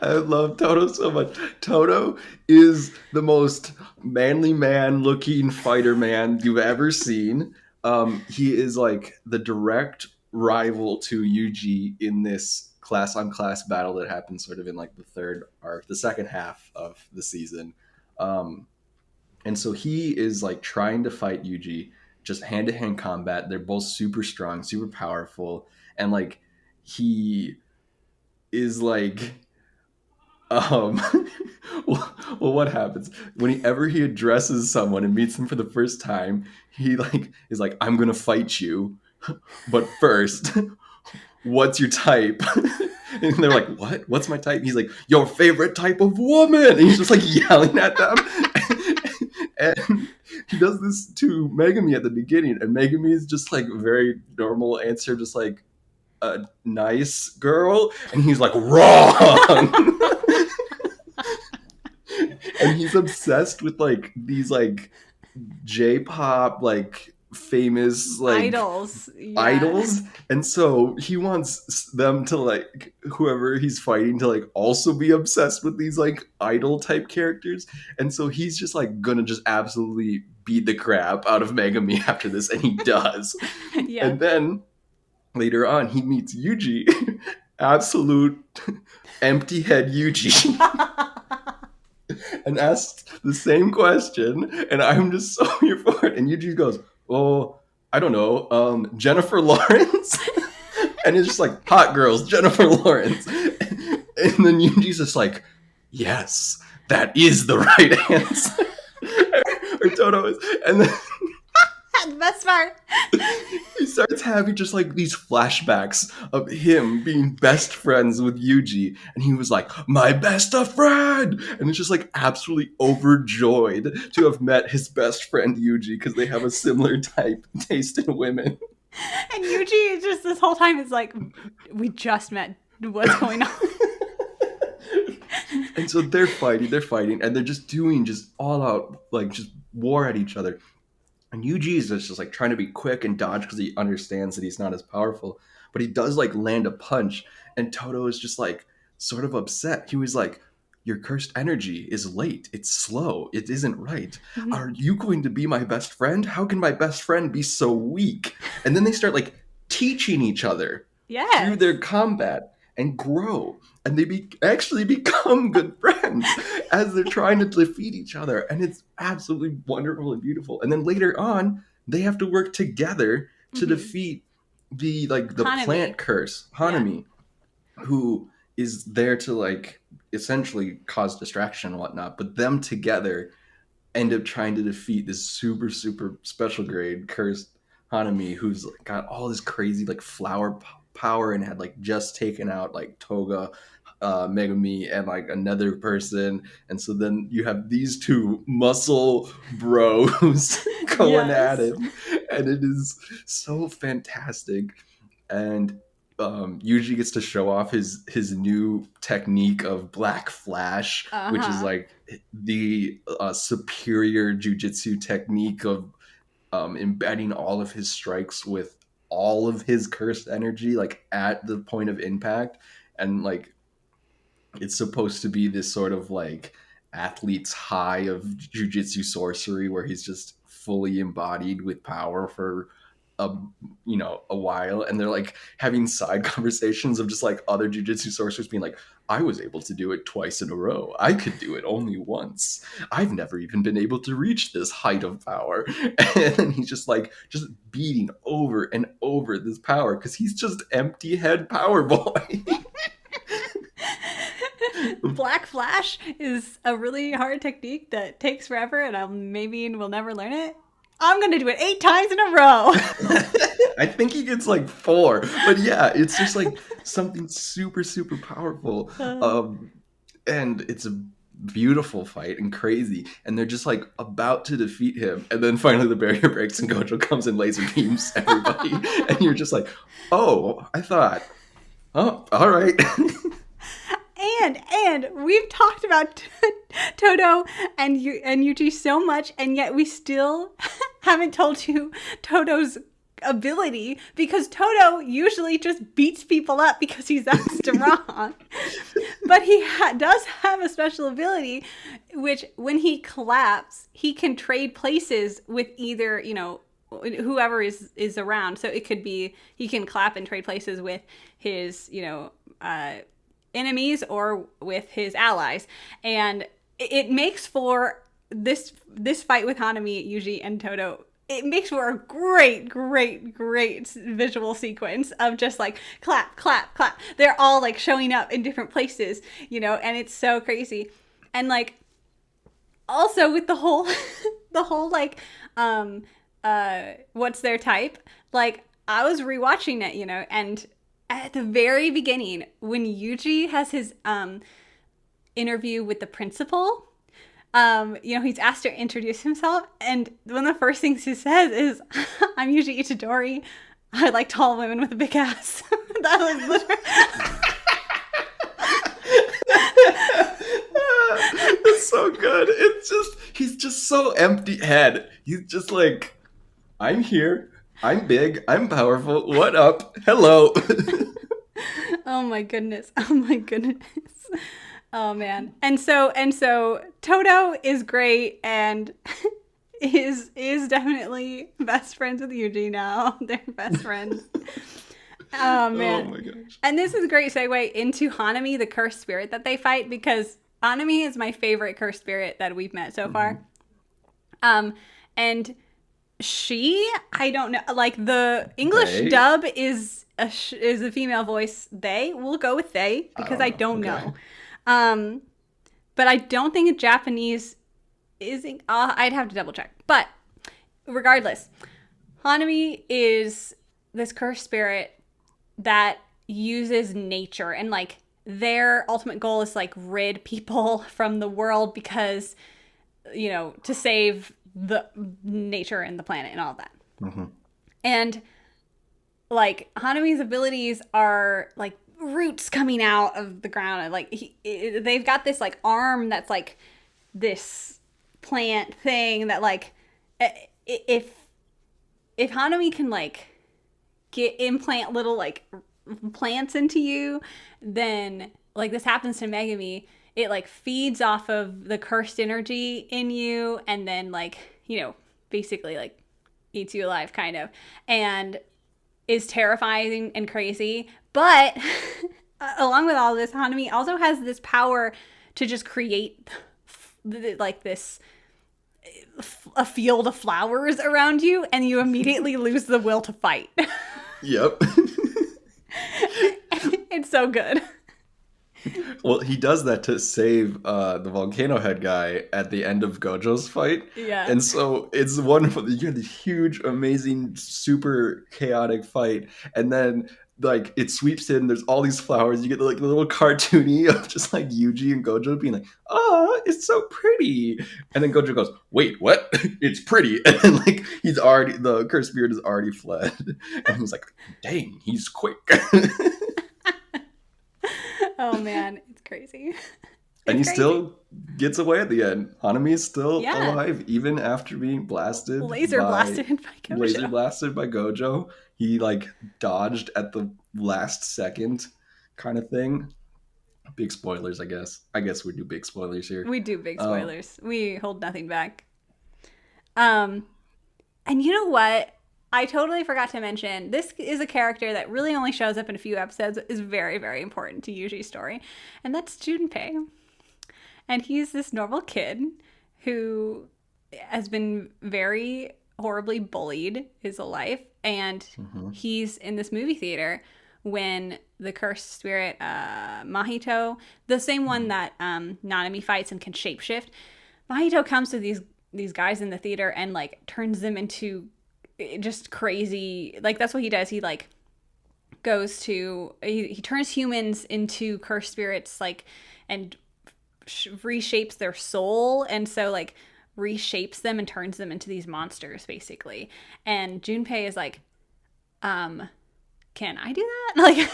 I love Toto so much. Toto is the most manly man looking fighter man you've ever seen. He is like the direct rival to Yuji in this class on class battle that happens sort of in like the third arc, the second half of the season. And so he is like trying to fight Yuji, just hand to hand combat. They're both super strong, super powerful. And like he is like, well, what happens whenever he addresses someone and meets them for the first time? He like is like, I'm gonna fight you, but first, what's your type? And they're like, what? What's my type? He's like, your favorite type of woman. And he's just like yelling at them. And he does this to Megumi at the beginning, and Megumi is just like very normal answer, just like a nice girl, and he's like, wrong. And he's obsessed with like these like J-pop like famous like Idols. Yeah. idols, and so he wants them to like whoever he's fighting to like also be obsessed with these like idol type characters. And so he's just like gonna just absolutely beat the crap out of Megami after this, and he does. Yeah. And then later on he meets Yuji, absolute empty head Yuji, and asks the same question, and I'm just so here for it. And Yuji goes, oh, I don't know, Jennifer Lawrence? And it's just like, hot girls, Jennifer Lawrence. And then Yuji's just like, yes, that is the right answer. Or Toto is. And then The best part. he starts having just like these flashbacks of him being best friends with Yuji, and he was like, my best of friend, and it's just like absolutely overjoyed to have met his best friend Yuji because they have a similar type taste in women. And Yuji is just this whole time is like, we just met. What's going on? And so they're fighting, and they're just doing just all out like just war at each other. And Yuji is just like trying to be quick and dodge because he understands that he's not as powerful. But he does like land a punch, and Toto is just like sort of upset. He was like, your cursed energy is late. It's slow. It isn't right. Mm-hmm. Are you going to be my best friend? How can my best friend be so weak? And then they start like teaching each other through their combat and grow. And they actually become good friends as they're trying to defeat each other. And it's absolutely wonderful and beautiful. And then later on, they have to work together to defeat the Hanami. plant curse, Hanami, who is there to like essentially cause distraction and whatnot, but them together end up trying to defeat this super super special grade cursed Hanami, who's got all this crazy like flower power and had like just taken out like Toga, Megumi, and like another person. And so then you have these two muscle bros going at Yes. it, and it is so fantastic. And Yuji gets to show off his new technique of Black Flash, which is Uh-huh. like the superior jujitsu technique of embedding all of his strikes with all of his cursed energy, like at the point of impact, and like it's supposed to be this sort of like athlete's high of jujitsu sorcery where he's just fully embodied with power for a a while, and they're like having side conversations of just like other jujitsu sorcerers being like, I was able to do it twice in a row, I could do it only once, I've never even been able to reach this height of power. And then he's just like just beating over and over this power because he's just empty head power boy. Black Flash is a really hard technique that takes forever, and maybe we'll never learn it. I'm gonna do it 8 times in a row. I think he gets like 4, but yeah, it's just like something super super powerful, and it's a beautiful fight and crazy, and they're just like about to defeat him, and then finally the barrier breaks and Gojo comes and laser beams everybody, and you're just like, oh, I thought, oh, all right. And we've talked about Toto and Yuji so much, and yet we still haven't told you Toto's ability, because Toto usually just beats people up because he's that strong. But he does have a special ability, which when he claps, he can trade places with either, whoever is around. So it could be he can clap and trade places with his, enemies or with his allies, and it makes for this fight with Hanami, Yuji, and Toto. It makes for a great visual sequence of just like clap, clap, clap. They're all like showing up in different places, and it's so crazy. And like also with the whole like what's their type? Like I was rewatching it, and at the very beginning, when Yuji has his interview with the principal, he's asked to introduce himself, and one of the first things he says is, I'm Yuji Itadori. I like tall women with a big ass. That was literally... It's so good. It's just, he's just so empty head. He's just like, I'm here. I'm big. I'm powerful. What up? Hello. Oh my goodness. Oh man. And so Toto is great and is definitely best friends with Yuji now. They're best friends. Oh man. Oh my gosh. And this is a great segue into Hanami, the cursed spirit that they fight, because Hanami is my favorite cursed spirit that we've met so far. And I don't know, like the English dub is a female voice. We'll go with they, because I don't know. But I don't think Japanese is, I'd have to double check. But regardless, Hanami is this cursed spirit that uses nature, and like their ultimate goal is like rid people from the world because, to save the nature and the planet and all of that. Mm-hmm. And like Hanami's abilities are like roots coming out of the ground, and like they've got this like arm that's like this plant thing that like if Hanami can like implant little like plants into you, then like this happens to Megumi, it like feeds off of the cursed energy in you, and then like, basically like eats you alive kind of, and is terrifying and crazy. But along with all this, Hanami also has this power to just create like this a field of flowers around you, and you immediately lose the will to fight. Yep. It's so good. Well, he does that to save the volcano head guy at the end of Gojo's fight. Yeah. And so it's wonderful. You get this huge, amazing, super chaotic fight. And then like it sweeps in, there's all these flowers. You get like the little cartoony of just like Yuji and Gojo being like, oh, it's so pretty. And then Gojo goes, wait, what? It's pretty. And then like the cursed spirit is already fled. And he's like, dang, he's quick. Oh man, it's crazy. And he It's crazy. still gets away at the end. Hanami is still Yeah. alive, even after being blasted. Laser blasted by Gojo. Laser blasted by Gojo. He like dodged at the last second, kind of thing. Big spoilers, I guess. I guess we do big spoilers here. We do big spoilers. We hold nothing back. And you know what? I totally forgot to mention, this is a character that really only shows up in a few episodes, but is very, very important to Yuji's story. And that's Junpei. And he's this normal kid who has been very horribly bullied his whole life. And he's in this movie theater when the cursed spirit, Mahito, the same one that Nanami fights and can shapeshift, Mahito comes to these guys in the theater and like turns them into just crazy, like that's what he does. He like goes to he turns humans into cursed spirits, like, and reshapes their soul, and so like reshapes them and turns them into these monsters basically. And Junpei is like, can I do that? Like,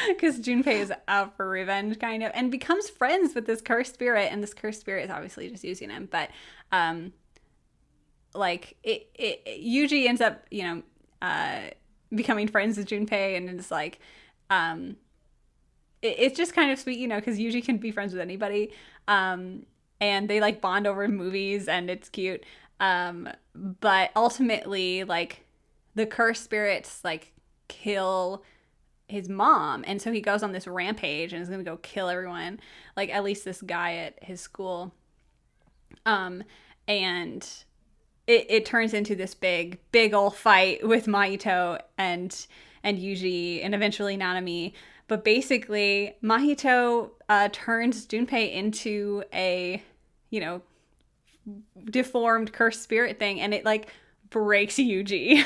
because Junpei is out for revenge kind of, and becomes friends with this cursed spirit, and this cursed spirit is obviously just using him, but like Yuji ends up, becoming friends with Junpei, and it's like, it's just kind of sweet, because Yuji can be friends with anybody, and they like bond over movies, and it's cute. But ultimately, like, the cursed spirits like kill his mom, and so he goes on this rampage and is gonna go kill everyone, like at least this guy at his school. And it turns into this big old fight with Mahito and Yuji and eventually Nanami. But basically, Mahito turns Junpei into a, deformed cursed spirit thing, and it like breaks Yuji.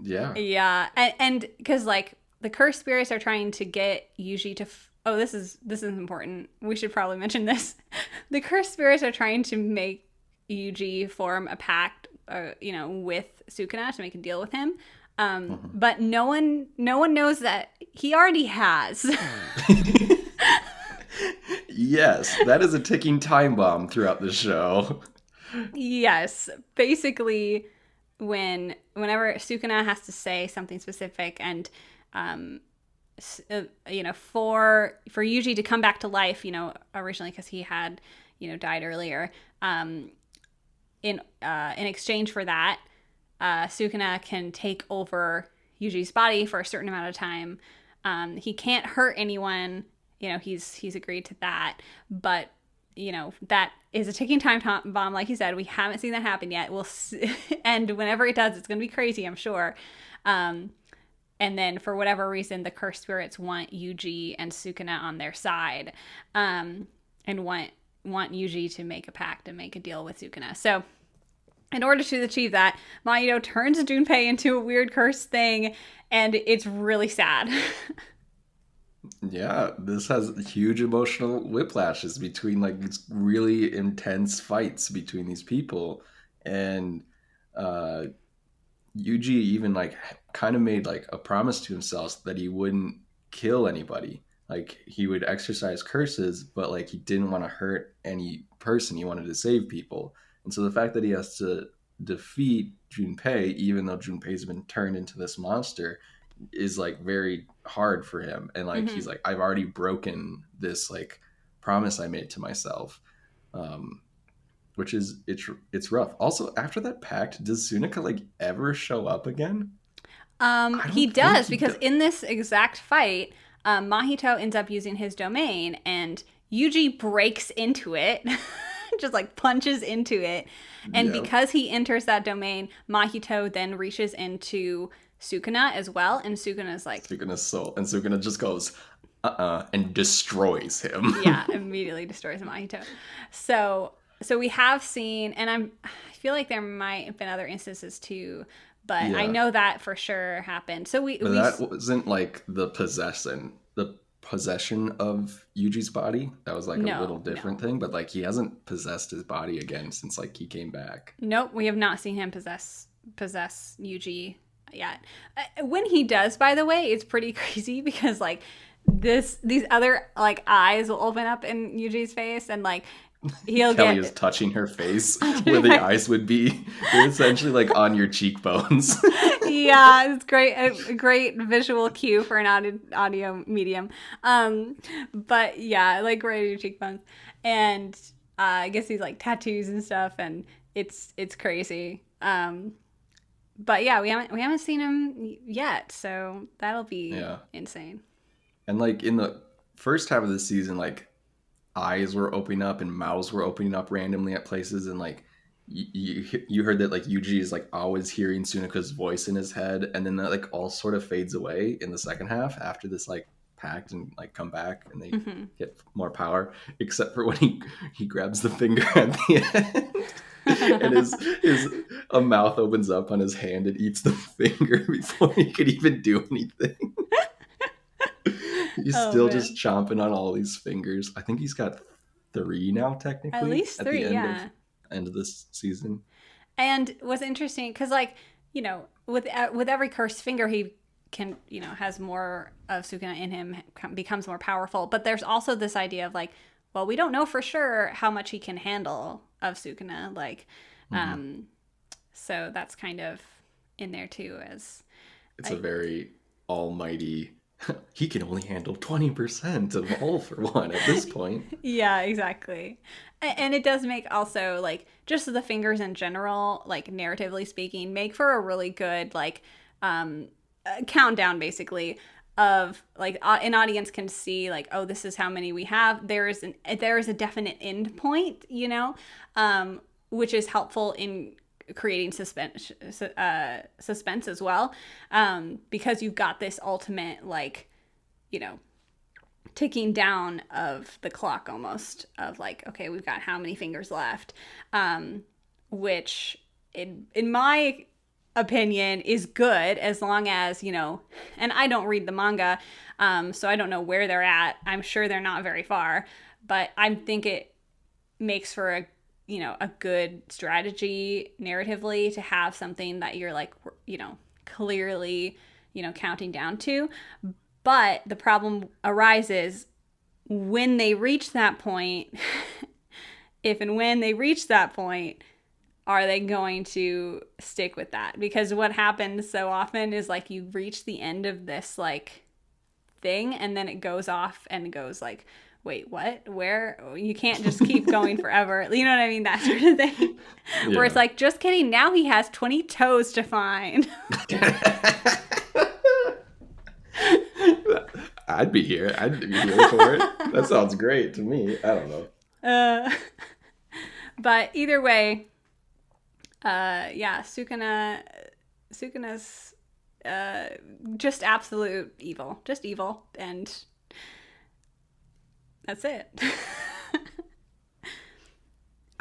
Yeah. Yeah, and because like the cursed spirits are trying to get Yuji to. This is important. We should probably mention this. The cursed spirits are trying to make Yuji form a pact, with Sukuna to make a deal with him. But no one knows that he already has. Yes, that is a ticking time bomb throughout the show. Yes, basically, whenever Sukuna has to say something specific, and for Yuji to come back to life, originally because he had died earlier, in exchange for that, Sukuna can take over Yuji's body for a certain amount of time. He can't hurt anyone. He's agreed to that, but that is a ticking time bomb. Like you said, we haven't seen that happen yet. And whenever it does, it's going to be crazy, I'm sure. And then for whatever reason, the cursed spirits want Yuji and Sukuna on their side, and want Yuji to make a pact and make a deal with Sukuna. So in order to achieve that, Mahito turns Junpei into a weird cursed thing, and it's really sad. Yeah, this has huge emotional whiplashes between like these really intense fights between these people. And Yuji even like kind of made like a promise to himself that he wouldn't kill anybody. Like he would exercise curses, but like he didn't want to hurt any person. He wanted to save people. And so the fact that he has to defeat Junpei, even though Junpei's been turned into this monster, is like very hard for him. And like he's like, I've already broken this like promise I made to myself, which is it's rough. Also, after that pact, does Sunika like ever show up again? He does, because in this exact fight, Mahito ends up using his domain, and Yuji breaks into it just like punches into it. And because he enters that domain, Mahito then reaches into Sukuna as well. And Sukuna's like... Sukuna's soul. And Sukuna just goes, and destroys him. Yeah, immediately destroys Mahito. So we have seen, and I feel like there might have been other instances too, but I know that for sure happened. So that wasn't like the possession of Yuji's body. That was like a little different thing, but like he hasn't possessed his body again since like he came back. Nope, we have not seen him possess Yuji yet. When he does, by the way, it's pretty crazy because like these other like eyes will open up in Yuji's face, and like Kelly is touching her face where the eyes would be. They're essentially like on your cheekbones. Yeah, it's great. A great visual cue for an audio medium. But yeah, like right on your cheekbones. And I guess he's like tattoos and stuff, and it's crazy. But yeah, we haven't seen him yet, so that'll be insane. And like in the first half of the season, like eyes were opening up and mouths were opening up randomly at places, and like you heard that like Yuji is like always hearing Sunaka's voice in his head, and then that like all sort of fades away in the second half after this like pact and like come back and they get more power, except for when he grabs the finger at the end and his a mouth opens up on his hand and eats the finger before he could even do anything. He's still just chomping on all these fingers. I think he's got 3 now, technically. At least 3, at the end of this season. And what's interesting, because like, you know, with every cursed finger, he can, you know, has more of Sukuna in him, becomes more powerful. But there's also this idea of like, well, we don't know for sure how much he can handle of Sukuna. Like, so that's kind of in there too. It's a very almighty... He can only handle 20% of all for one at this point. Yeah, exactly. And it does make also, like, just the fingers in general, like, narratively speaking, make for a really good, like, countdown, basically, of, like, an audience can see, like, oh, this is how many we have. There is a definite end point, you know, which is helpful in creating suspense as well, because you've got this ultimate, like, you know, ticking down of the clock almost of like, okay, we've got how many fingers left, which in my opinion is good, as long as, you know, and I don't read the manga, so I don't know where they're at. I'm sure they're not very far, but I think it makes for a good strategy narratively to have something that you're like, you know, clearly, you know, counting down to. But the problem arises when they reach that point. If and when they reach that point, are they going to stick with that? Because what happens so often is like you reach the end of this like thing, and then it goes off and goes like, wait, what? Where? You can't just keep going forever. You know what I mean? That sort of thing. Yeah. Where it's like, just kidding. Now he has 20 toes to find. I'd be here. I'd be here for it. That sounds great to me. I don't know. But either way, Sukuna's just absolute evil. Just evil. And that's it.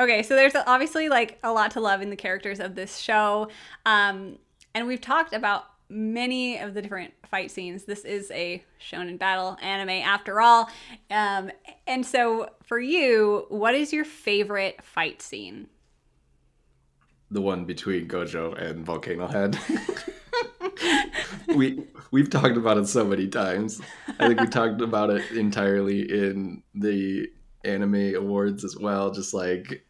Okay, so there's obviously like a lot to love in the characters of this show. And we've talked about many of the different fight scenes. This is a shonen battle anime after all. And so for you, what is your favorite fight scene? The one between Gojo and Volcano Head. We've talked about it so many times. I think we talked about it entirely in the anime awards as well. Just like,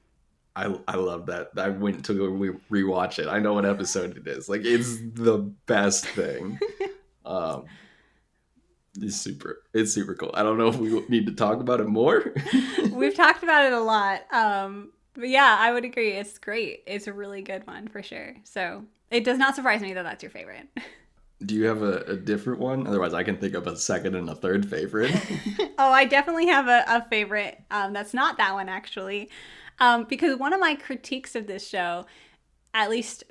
I love that. I went to go rewatch it. I know what episode it is. Like, it's the best thing. It's super cool. I don't know if we need to talk about it more. We've talked about it a lot. But yeah, I would agree. It's great. It's a really good one for sure. So it does not surprise me that that's your favorite. Do you have a different one? Otherwise, I can think of a second and a third favorite. Oh, I definitely have a favorite. That's not that one, actually. Because one of my critiques of this show, at least,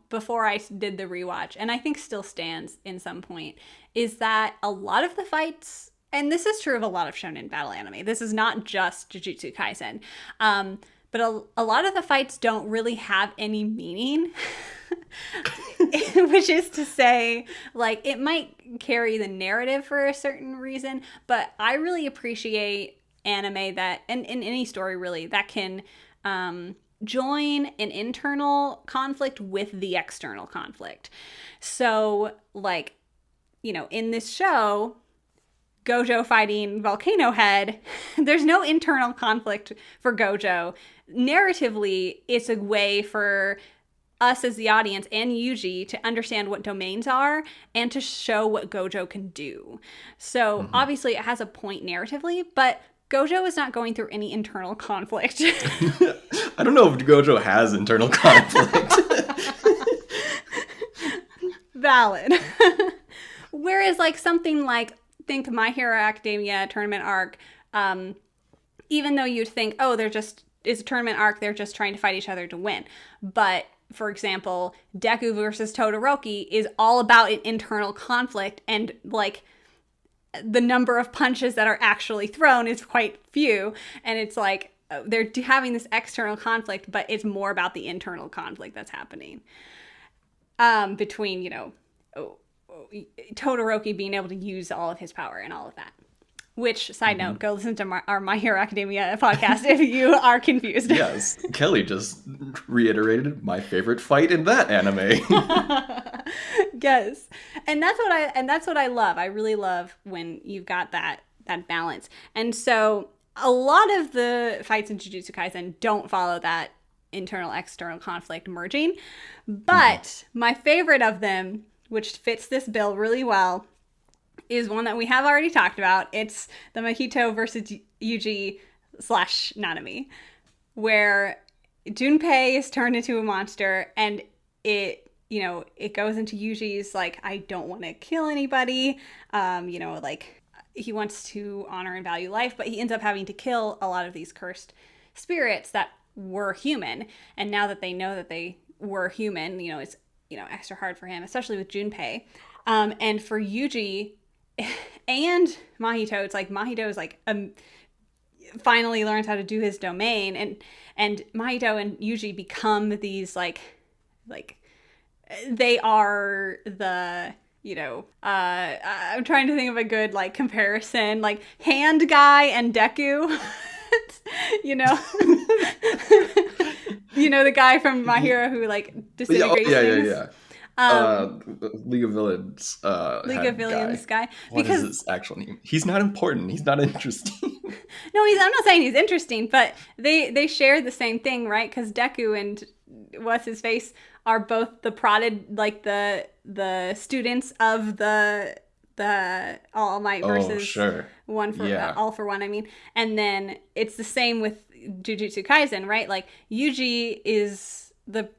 before I did the rewatch, and I think still stands in some point, is that a lot of the fights, and this is true of a lot of shonen battle anime, this is not just Jujutsu Kaisen, but a lot of the fights don't really have any meaning, which is to say, like, it might carry the narrative for a certain reason, but I really appreciate anime that, and in any story really, that can join an internal conflict with the external conflict. So, like, in this show, Gojo fighting Volcano Head, there's no internal conflict for Gojo. Narratively, it's a way for us as the audience and Yuji to understand what domains are and to show what Gojo can do. So obviously it has a point narratively, but Gojo is not going through any internal conflict. I don't know if Gojo has internal conflict. Valid. Whereas like something like, think My Hero Academia tournament arc, even though you'd think, oh, it's a tournament arc, they're just trying to fight each other to win. But for example, Deku versus Todoroki is all about an internal conflict, and like the number of punches that are actually thrown is quite few, and it's like they're having this external conflict, but it's more about the internal conflict that's happening between Todoroki being able to use all of his power and all of that. Which, side note, go listen to our My Hero Academia podcast if you are confused. Yes, Kelly just reiterated my favorite fight in that anime. Yes, and that's what I love. I really love when you've got that balance. And so a lot of the fights in Jujutsu Kaisen don't follow that internal-external conflict merging, but my favorite of them, which fits this bill really well, is one that we have already talked about. It's the Mahito versus Yuji / Nanami, where Junpei is turned into a monster, and it goes into Yuji's like, I don't want to kill anybody, like he wants to honor and value life, but he ends up having to kill a lot of these cursed spirits that were human, and now that they know that they were human, it's extra hard for him, especially with Junpei, and for Yuji and Mahito, it's like Mahito is like finally learns how to do his domain, and Mahito and Yuji become these like they are the I'm trying to think of a good like comparison, like Hand Guy and Deku. The guy from My Hero who like disintegrates things. Yeah. League of Villains. League of Villains guy. What is his actual name? He's not important. He's not interesting. No, I'm not saying he's interesting, but they share the same thing, right? Because Deku and what's his face are both the prodded, like the students of the All Might versus One for All for One. I mean, and then it's the same with Jujutsu Kaisen, right? Like Yuji is the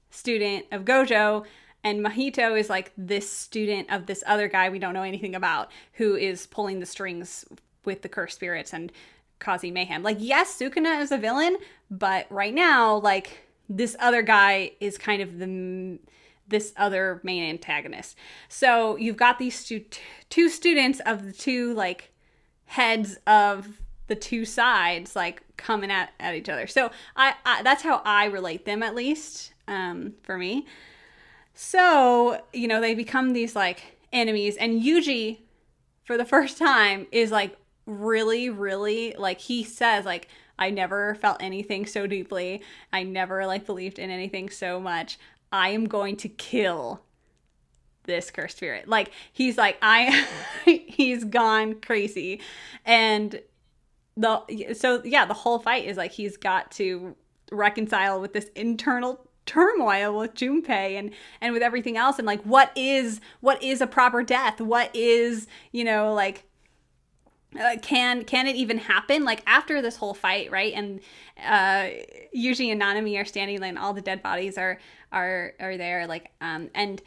student of Gojo, and Mahito is like this student of this other guy we don't know anything about, who is pulling the strings with the cursed spirits and causing mayhem. Like, yes, Sukuna is a villain, but right now, like, this other guy is kind of this other main antagonist. So you've got these two students of the two like heads of the two sides like coming at each other. So I that's how I relate them, at least for me. So they become these like enemies, and Yuji for the first time is like really, really, like, he says like, I never felt anything so deeply, I never like believed in anything so much, I am going to kill this cursed spirit. Like, he's like, he's gone crazy. And the whole fight is like, he's got to reconcile with this internal turmoil with Junpei and with everything else, and like, what is a proper death? What is, like, can it even happen? Like, after this whole fight, right? And Yuji and Nanami are standing, and all the dead bodies are there, like, and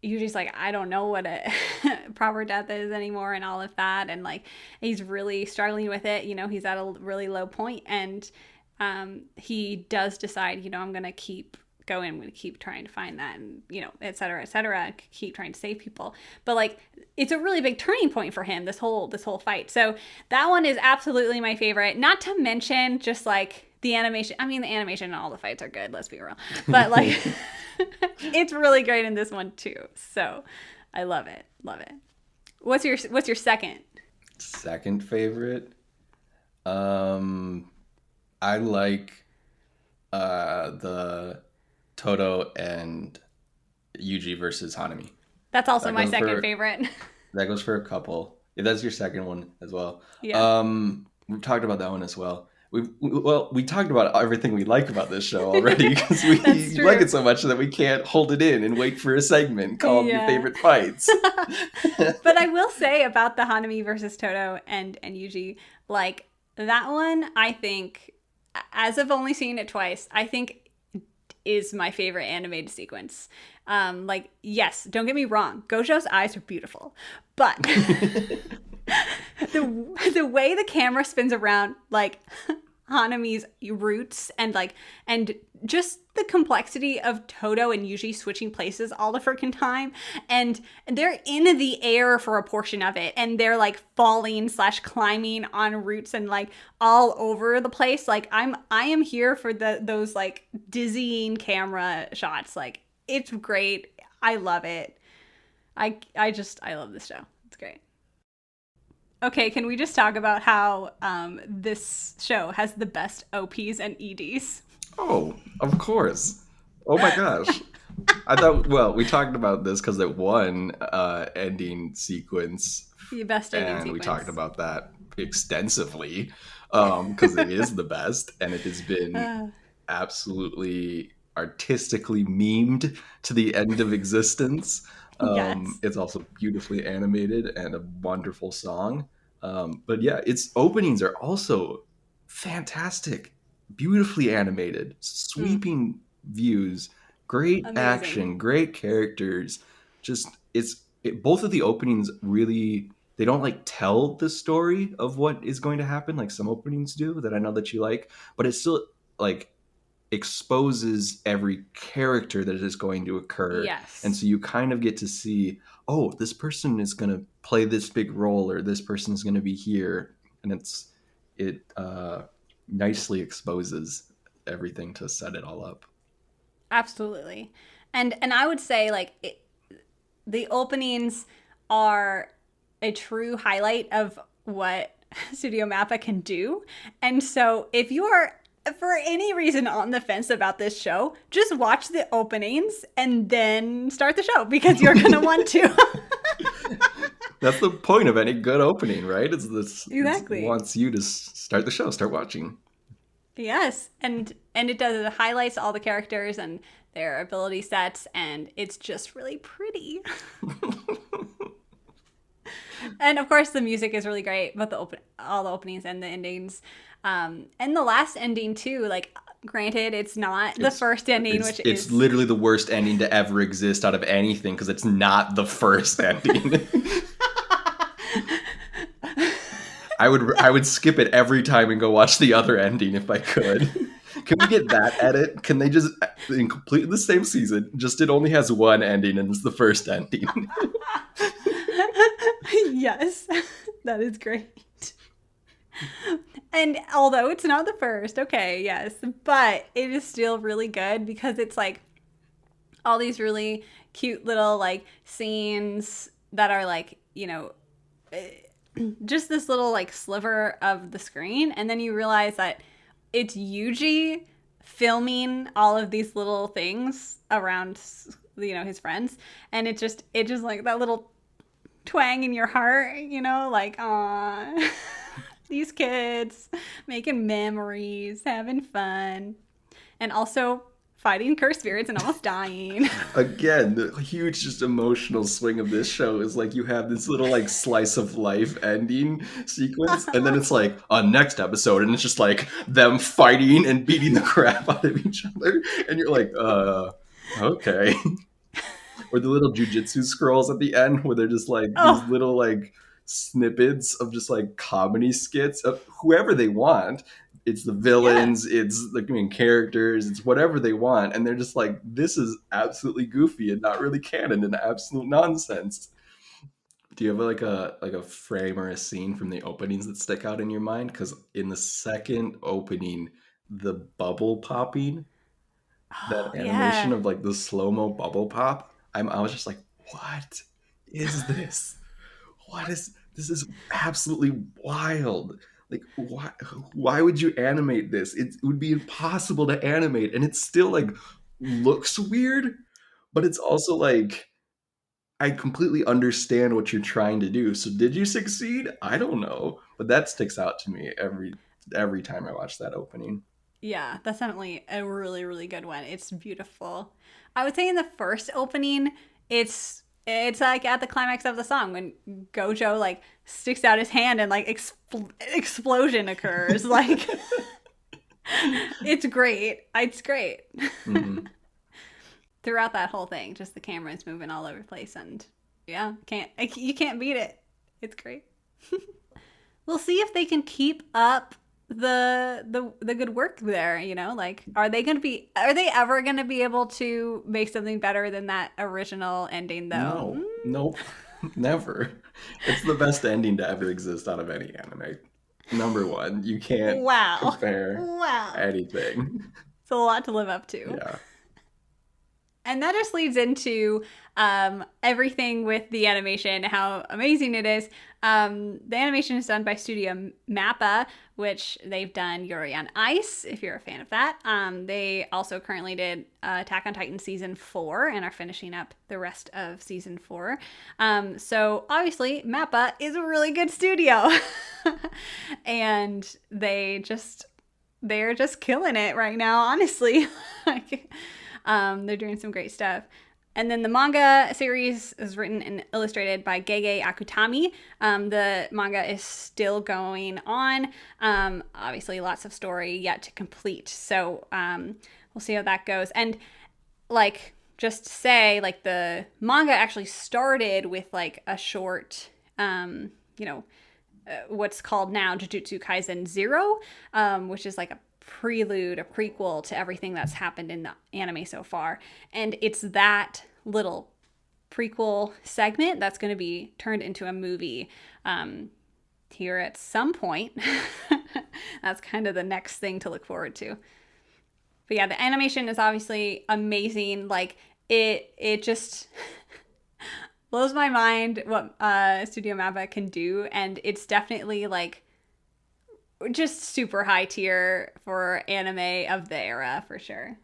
Yuji's like, I don't know what a proper death is anymore and all of that. And like, he's really struggling with it. You know, he's at a really low point, and he does decide, you know, I'm going to keep going. I'm going to keep trying to find that, and, you know, et cetera, keep trying to save people. But like, it's a really big turning point for him, this whole fight. So that one is absolutely my favorite. Not to mention just like the animation. I mean, the animation and all the fights are good, let's be real. But like, it's really great in this one too. So I love it. Love it. What's your second? Second favorite? I like the Toto and Yuji versus Hanami. That's also my second favorite. That goes for a couple. Yeah, that's your second one as well. Yeah. We've talked about that one as well. We talked about everything we like about this show already, because we like it so much that we can't hold it in and wait for a segment called Your Favorite Fights. But I will say about the Hanami versus Toto and Yuji, like, that one, I think, as I've only seen it twice, I think is my favorite animated sequence. Like, yes, don't get me wrong, Gojo's eyes are beautiful, but the way the camera spins around, like, Hanami's roots, and just the complexity of Toto and Yuji switching places all the freaking time, and they're in the air for a portion of it, and they're like falling / climbing on roots and like all over the place. Like, I am here for those like dizzying camera shots. Like, it's great. I love it. I love this show. It's great. Okay, can we just talk about how this show has the best OPs and EDs? Oh, of course. Oh my gosh. I thought, well, we talked about this because it won ending sequence. The best ending sequence. And we talked about that extensively because it is the best, and it has been absolutely artistically memed to the end of existence. Yes. It's also beautifully animated and a wonderful song. But yeah, its openings are also fantastic, beautifully animated, sweeping views, great action, great characters. Just both of the openings really, they don't like tell the story of what is going to happen like some openings do that I know that you like, but it still like exposes every character that is going to occur. Yes. And so you kind of get to see, oh, this person is going to play this big role, or this person is going to be here. And it nicely exposes everything to set it all up. Absolutely. And I would say like the openings are a true highlight of what Studio Mappa can do. And so if you are for any reason on the fence about this show, just watch the openings and then start the show, because you're going to want to. That's the point of any good opening, right? It's this exactly. It wants you to start the show, start watching. Yes, and it does. It highlights all the characters and their ability sets, and it's just really pretty. And of course, the music is really great, but all the openings and the endings. And the last ending too, like, granted, it's not the first ending, it's literally the worst ending to ever exist out of anything, because it's not the first ending. I would skip it every time and go watch the other ending if I could. Can we get that edit? Can they just, in completely the same season, just it only has one ending and it's the first ending? Yes, that is great. And although it's not the first, okay, yes, but it is still really good, because it's like all these really cute little like scenes that are like, you know, just this little like sliver of the screen, and then you realize that it's Yuji filming all of these little things around, you know, his friends, and it just like that little twang in your heart, you know, like, aw. These kids making memories, having fun, and also fighting cursed spirits and almost dying. Again, the huge just emotional swing of this show is like you have this little like slice of life ending sequence, and then it's like on next episode, and it's just like them fighting and beating the crap out of each other, and you're like, okay. Or the little jujitsu scrolls at the end where they're just like these Oh, little like snippets of just like comedy skits of whoever they want. It's the yeah. villains, it's the main characters, it's whatever they want, and they're just like, this is absolutely goofy and not really canon and absolute nonsense. Do you have like a frame or a scene from the openings that stick out in your mind? Because in the second opening, the bubble popping, Oh, that animation yeah. of like the slow-mo bubble pop, I was just like, what is this? What is this? Is absolutely wild. Like why would you animate this? It would be impossible to animate, and it still like looks weird, but it's also like I completely understand what you're trying to do. So did you succeed? I don't know, but that sticks out to me every time I watch that opening. Yeah, that's definitely a really, really good one. It's beautiful. I would say in the first opening, it's like at the climax of the song when Gojo like sticks out his hand and like explosion occurs. Like it's great. It's great. Hmm. Throughout that whole thing, just the camera's moving all over the place, and yeah, you can't beat it. It's great. We'll see if they can keep up the good work there. Like are they ever gonna be able to make something better than that original ending though? No, nope, never. It's the best ending to ever exist out of any anime. Number one, you can't Wow, compare wow, anything. it's a lot to live up to. Yeah. And that just leads into everything with the animation, how amazing it is. The animation is done by Studio Mappa, which they've done Yuri on Ice, if you're a fan of that. They also currently did Attack on Titan Season 4 and are finishing up the rest of Season 4. So obviously, Mappa is a really good studio. And they're just killing it right now, honestly. Like, they're doing some great stuff. And then the manga series is written and illustrated by Gege Akutami. The manga is still going on. Obviously, lots of story yet to complete. So we'll see how that goes. And like, just to say, like, the manga actually started with like a short, what's called now Jujutsu Kaisen 0, which is like a prelude, a prequel to everything that's happened in the anime so far. And it's that little prequel segment that's going to be turned into a movie here at some point. That's kind of the next thing to look forward to. But yeah, the animation is obviously amazing. Like it just blows my mind what Studio Mappa can do, and it's definitely like just super high tier for anime of the era for sure.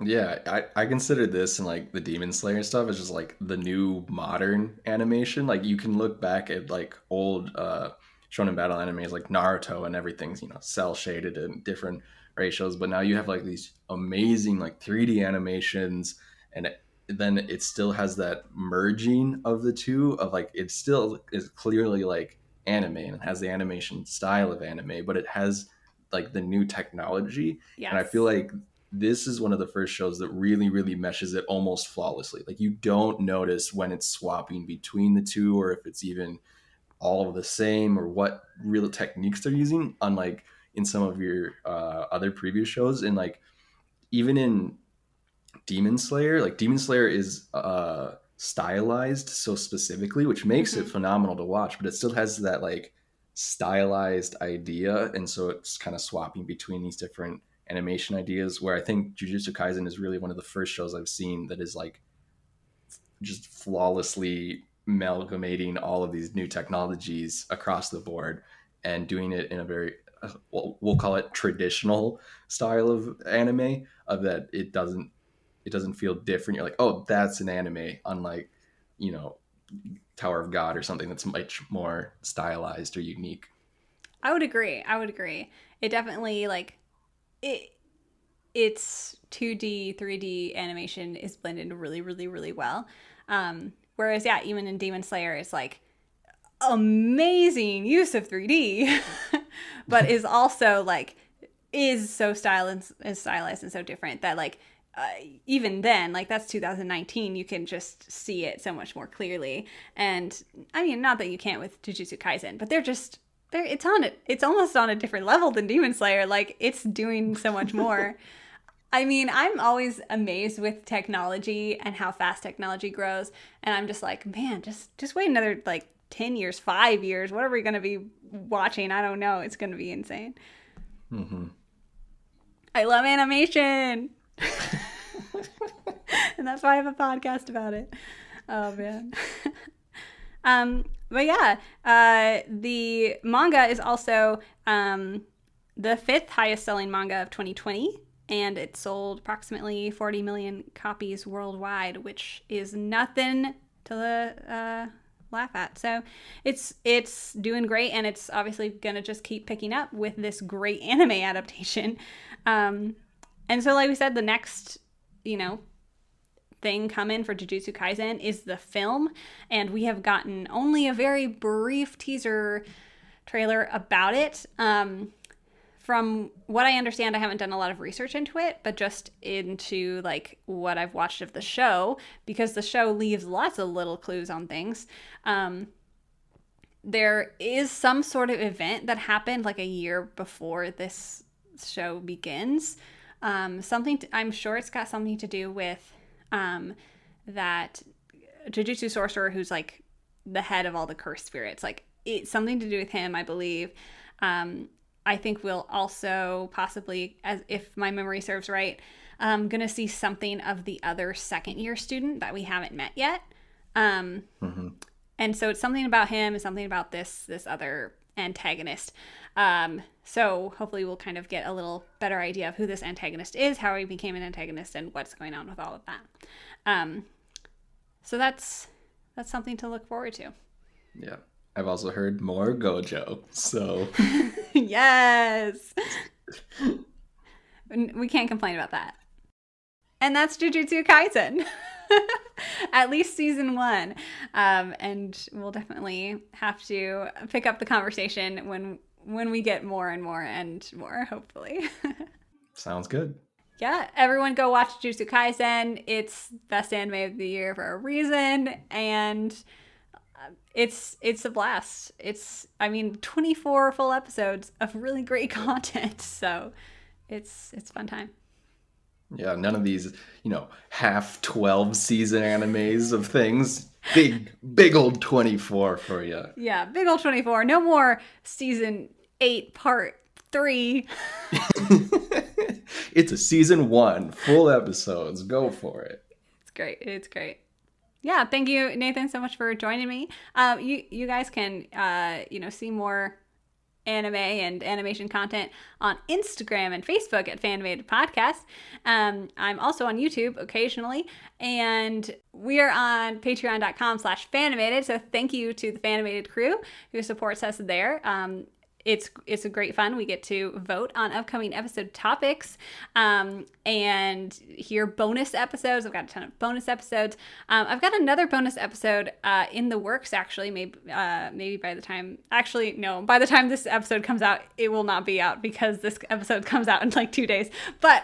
Yeah, I consider this and like the Demon Slayer stuff as just like the new modern animation. Like you can look back at like old shonen battle animes like Naruto and everything's, cell shaded and different ratios, but now you have like these amazing like 3D animations, and then it still has that merging of the two of like it still is clearly like anime and it has the animation style of anime, but it has like the new technology. And I feel Yes. like this is one of the first shows that really, really meshes it almost flawlessly. Like you don't notice when it's swapping between the two or if it's even all of the same or what real techniques they're using, unlike in some of your other previous shows. And like even in Demon Slayer, like Demon Slayer is stylized so specifically, which makes it Mm-hmm. phenomenal to watch, but it still has that like stylized idea. And so it's kind of swapping between these different animation ideas where I think Jujutsu Kaisen is really one of the first shows I've seen that is like just flawlessly amalgamating all of these new technologies across the board and doing it in a very we'll call it traditional style of anime, of that it doesn't feel different. You're like, oh, that's an anime, unlike you know Tower of God or something that's much more stylized or unique. I would agree. I would agree. It definitely like it its 2D, 3D animation is blended really, really, really well. Whereas, yeah, even in Demon Slayer, it's like amazing use of 3D, but is also like is so stylized and so different that like even then, like that's 2019, you can just see it so much more clearly. And I mean, not that you can't with Jujutsu Kaisen, but it's almost on a different level than Demon Slayer. Like it's doing so much more. I mean, I'm always amazed with technology and how fast technology grows. And I'm just like, man, just wait another like 10 years, 5 years, whatever you're going to be watching. I don't know. It's going to be insane. Mm-hmm. I love animation. And that's why I have a podcast about it. Oh, man. But yeah, the manga is also the 5th highest selling manga of 2020. And it sold approximately 40 million copies worldwide, which is nothing to laugh at. So it's doing great, and it's obviously going to just keep picking up with this great anime adaptation. And so, like we said, the next, thing coming for Jujutsu Kaisen is the film. And we have gotten only a very brief teaser trailer about it. From what I understand, I haven't done a lot of research into it, but just into like what I've watched of the show, because the show leaves lots of little clues on things. There is some sort of event that happened like a year before this show begins. I'm sure it's got something to do with that Jujutsu sorcerer who's like the head of all the cursed spirits. Like it's something to do with him, I believe. I think we'll also possibly, as if my memory serves right, gonna see something of the other second year student that we haven't met yet. Mm-hmm. And so it's something about him and something about this other antagonist. So hopefully we'll kind of get a little better idea of who this antagonist is, how he became an antagonist, and what's going on with all of that. So that's something to look forward to. Yeah. I've also heard more Gojo, so... Yes! We can't complain about that. And that's Jujutsu Kaisen. At least season 1. And we'll definitely have to pick up the conversation when we get more and more and more, hopefully. Sounds good. Yeah, everyone go watch Jujutsu Kaisen. It's best anime of the year for a reason, and... It's a blast. It's 24 full episodes of really great content. So it's fun time. Yeah, none of these, half 12 season animes of things. Big old 24 for you. Yeah, big old 24. No more season 8 part 3. It's a season 1, full episodes. Go for it. It's great. Yeah, thank you, Nathan, so much for joining me. You guys can, see more anime and animation content on Instagram and Facebook at Fanimated Podcast. I'm also on YouTube occasionally, and we are on patreon.com/Fanimated. So thank you to the Fanimated crew who supports us there. It's a great fun. We get to vote on upcoming episode topics and hear bonus episodes. I've got a ton of bonus episodes. I've got another bonus episode in the works, actually. Maybe by the time... Actually, no. By the time this episode comes out, it will not be out because this episode comes out in like 2 days. But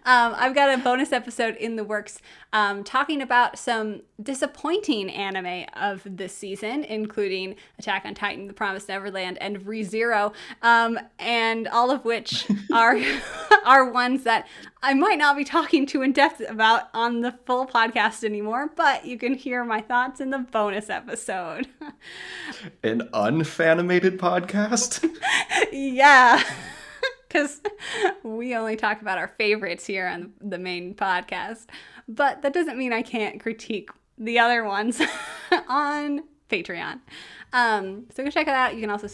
I've got a bonus episode in the works talking about some disappointing anime of this season, including Attack on Titan, The Promised Neverland, and ReZero, and all of which are ones that I might not be talking too in depth about on the full podcast anymore, but you can hear my thoughts in the bonus episode. An unfanimated podcast? Yeah. Because we only talk about our favorites here on the main podcast. But that doesn't mean I can't critique the other ones on Patreon. So go check it out. You can also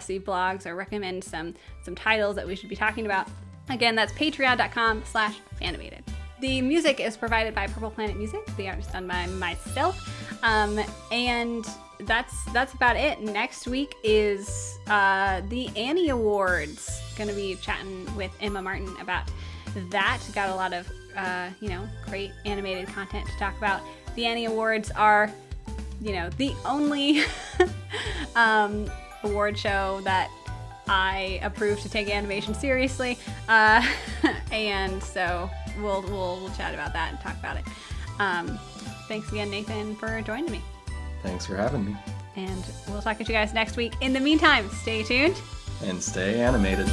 see blogs or recommend some titles that we should be talking about. Again, that's patreon.com/Fanimated. The music is provided by Purple Planet Music. The art is done by myself. And that's about it. Next week is the Annie Awards. Gonna be chatting with Emma Martin about that. Got a lot of great animated content to talk about. The Annie Awards are the only award show that I approve to take animation seriously, and so we'll chat about that and talk about it. Thanks again, Nathan, for joining me. Thanks for having me. And we'll talk to you guys next week. In the meantime, stay tuned. And stay animated.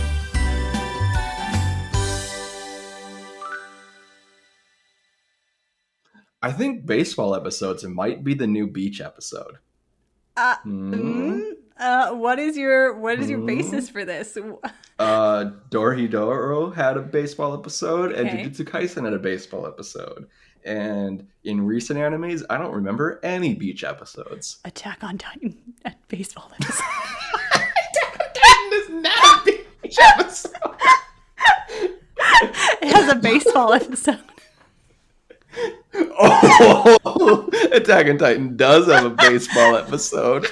I think baseball episodes might be the new beach episode. What is your basis for this? Dorhidoro had a baseball episode, and Okay. Jujutsu Kaisen had a baseball episode. And in recent animes, I don't remember any beach episodes. Attack on Titan baseball episode. Attack on Titan is not a beach episode. It has a baseball episode. Oh, Attack on Titan does have a baseball episode.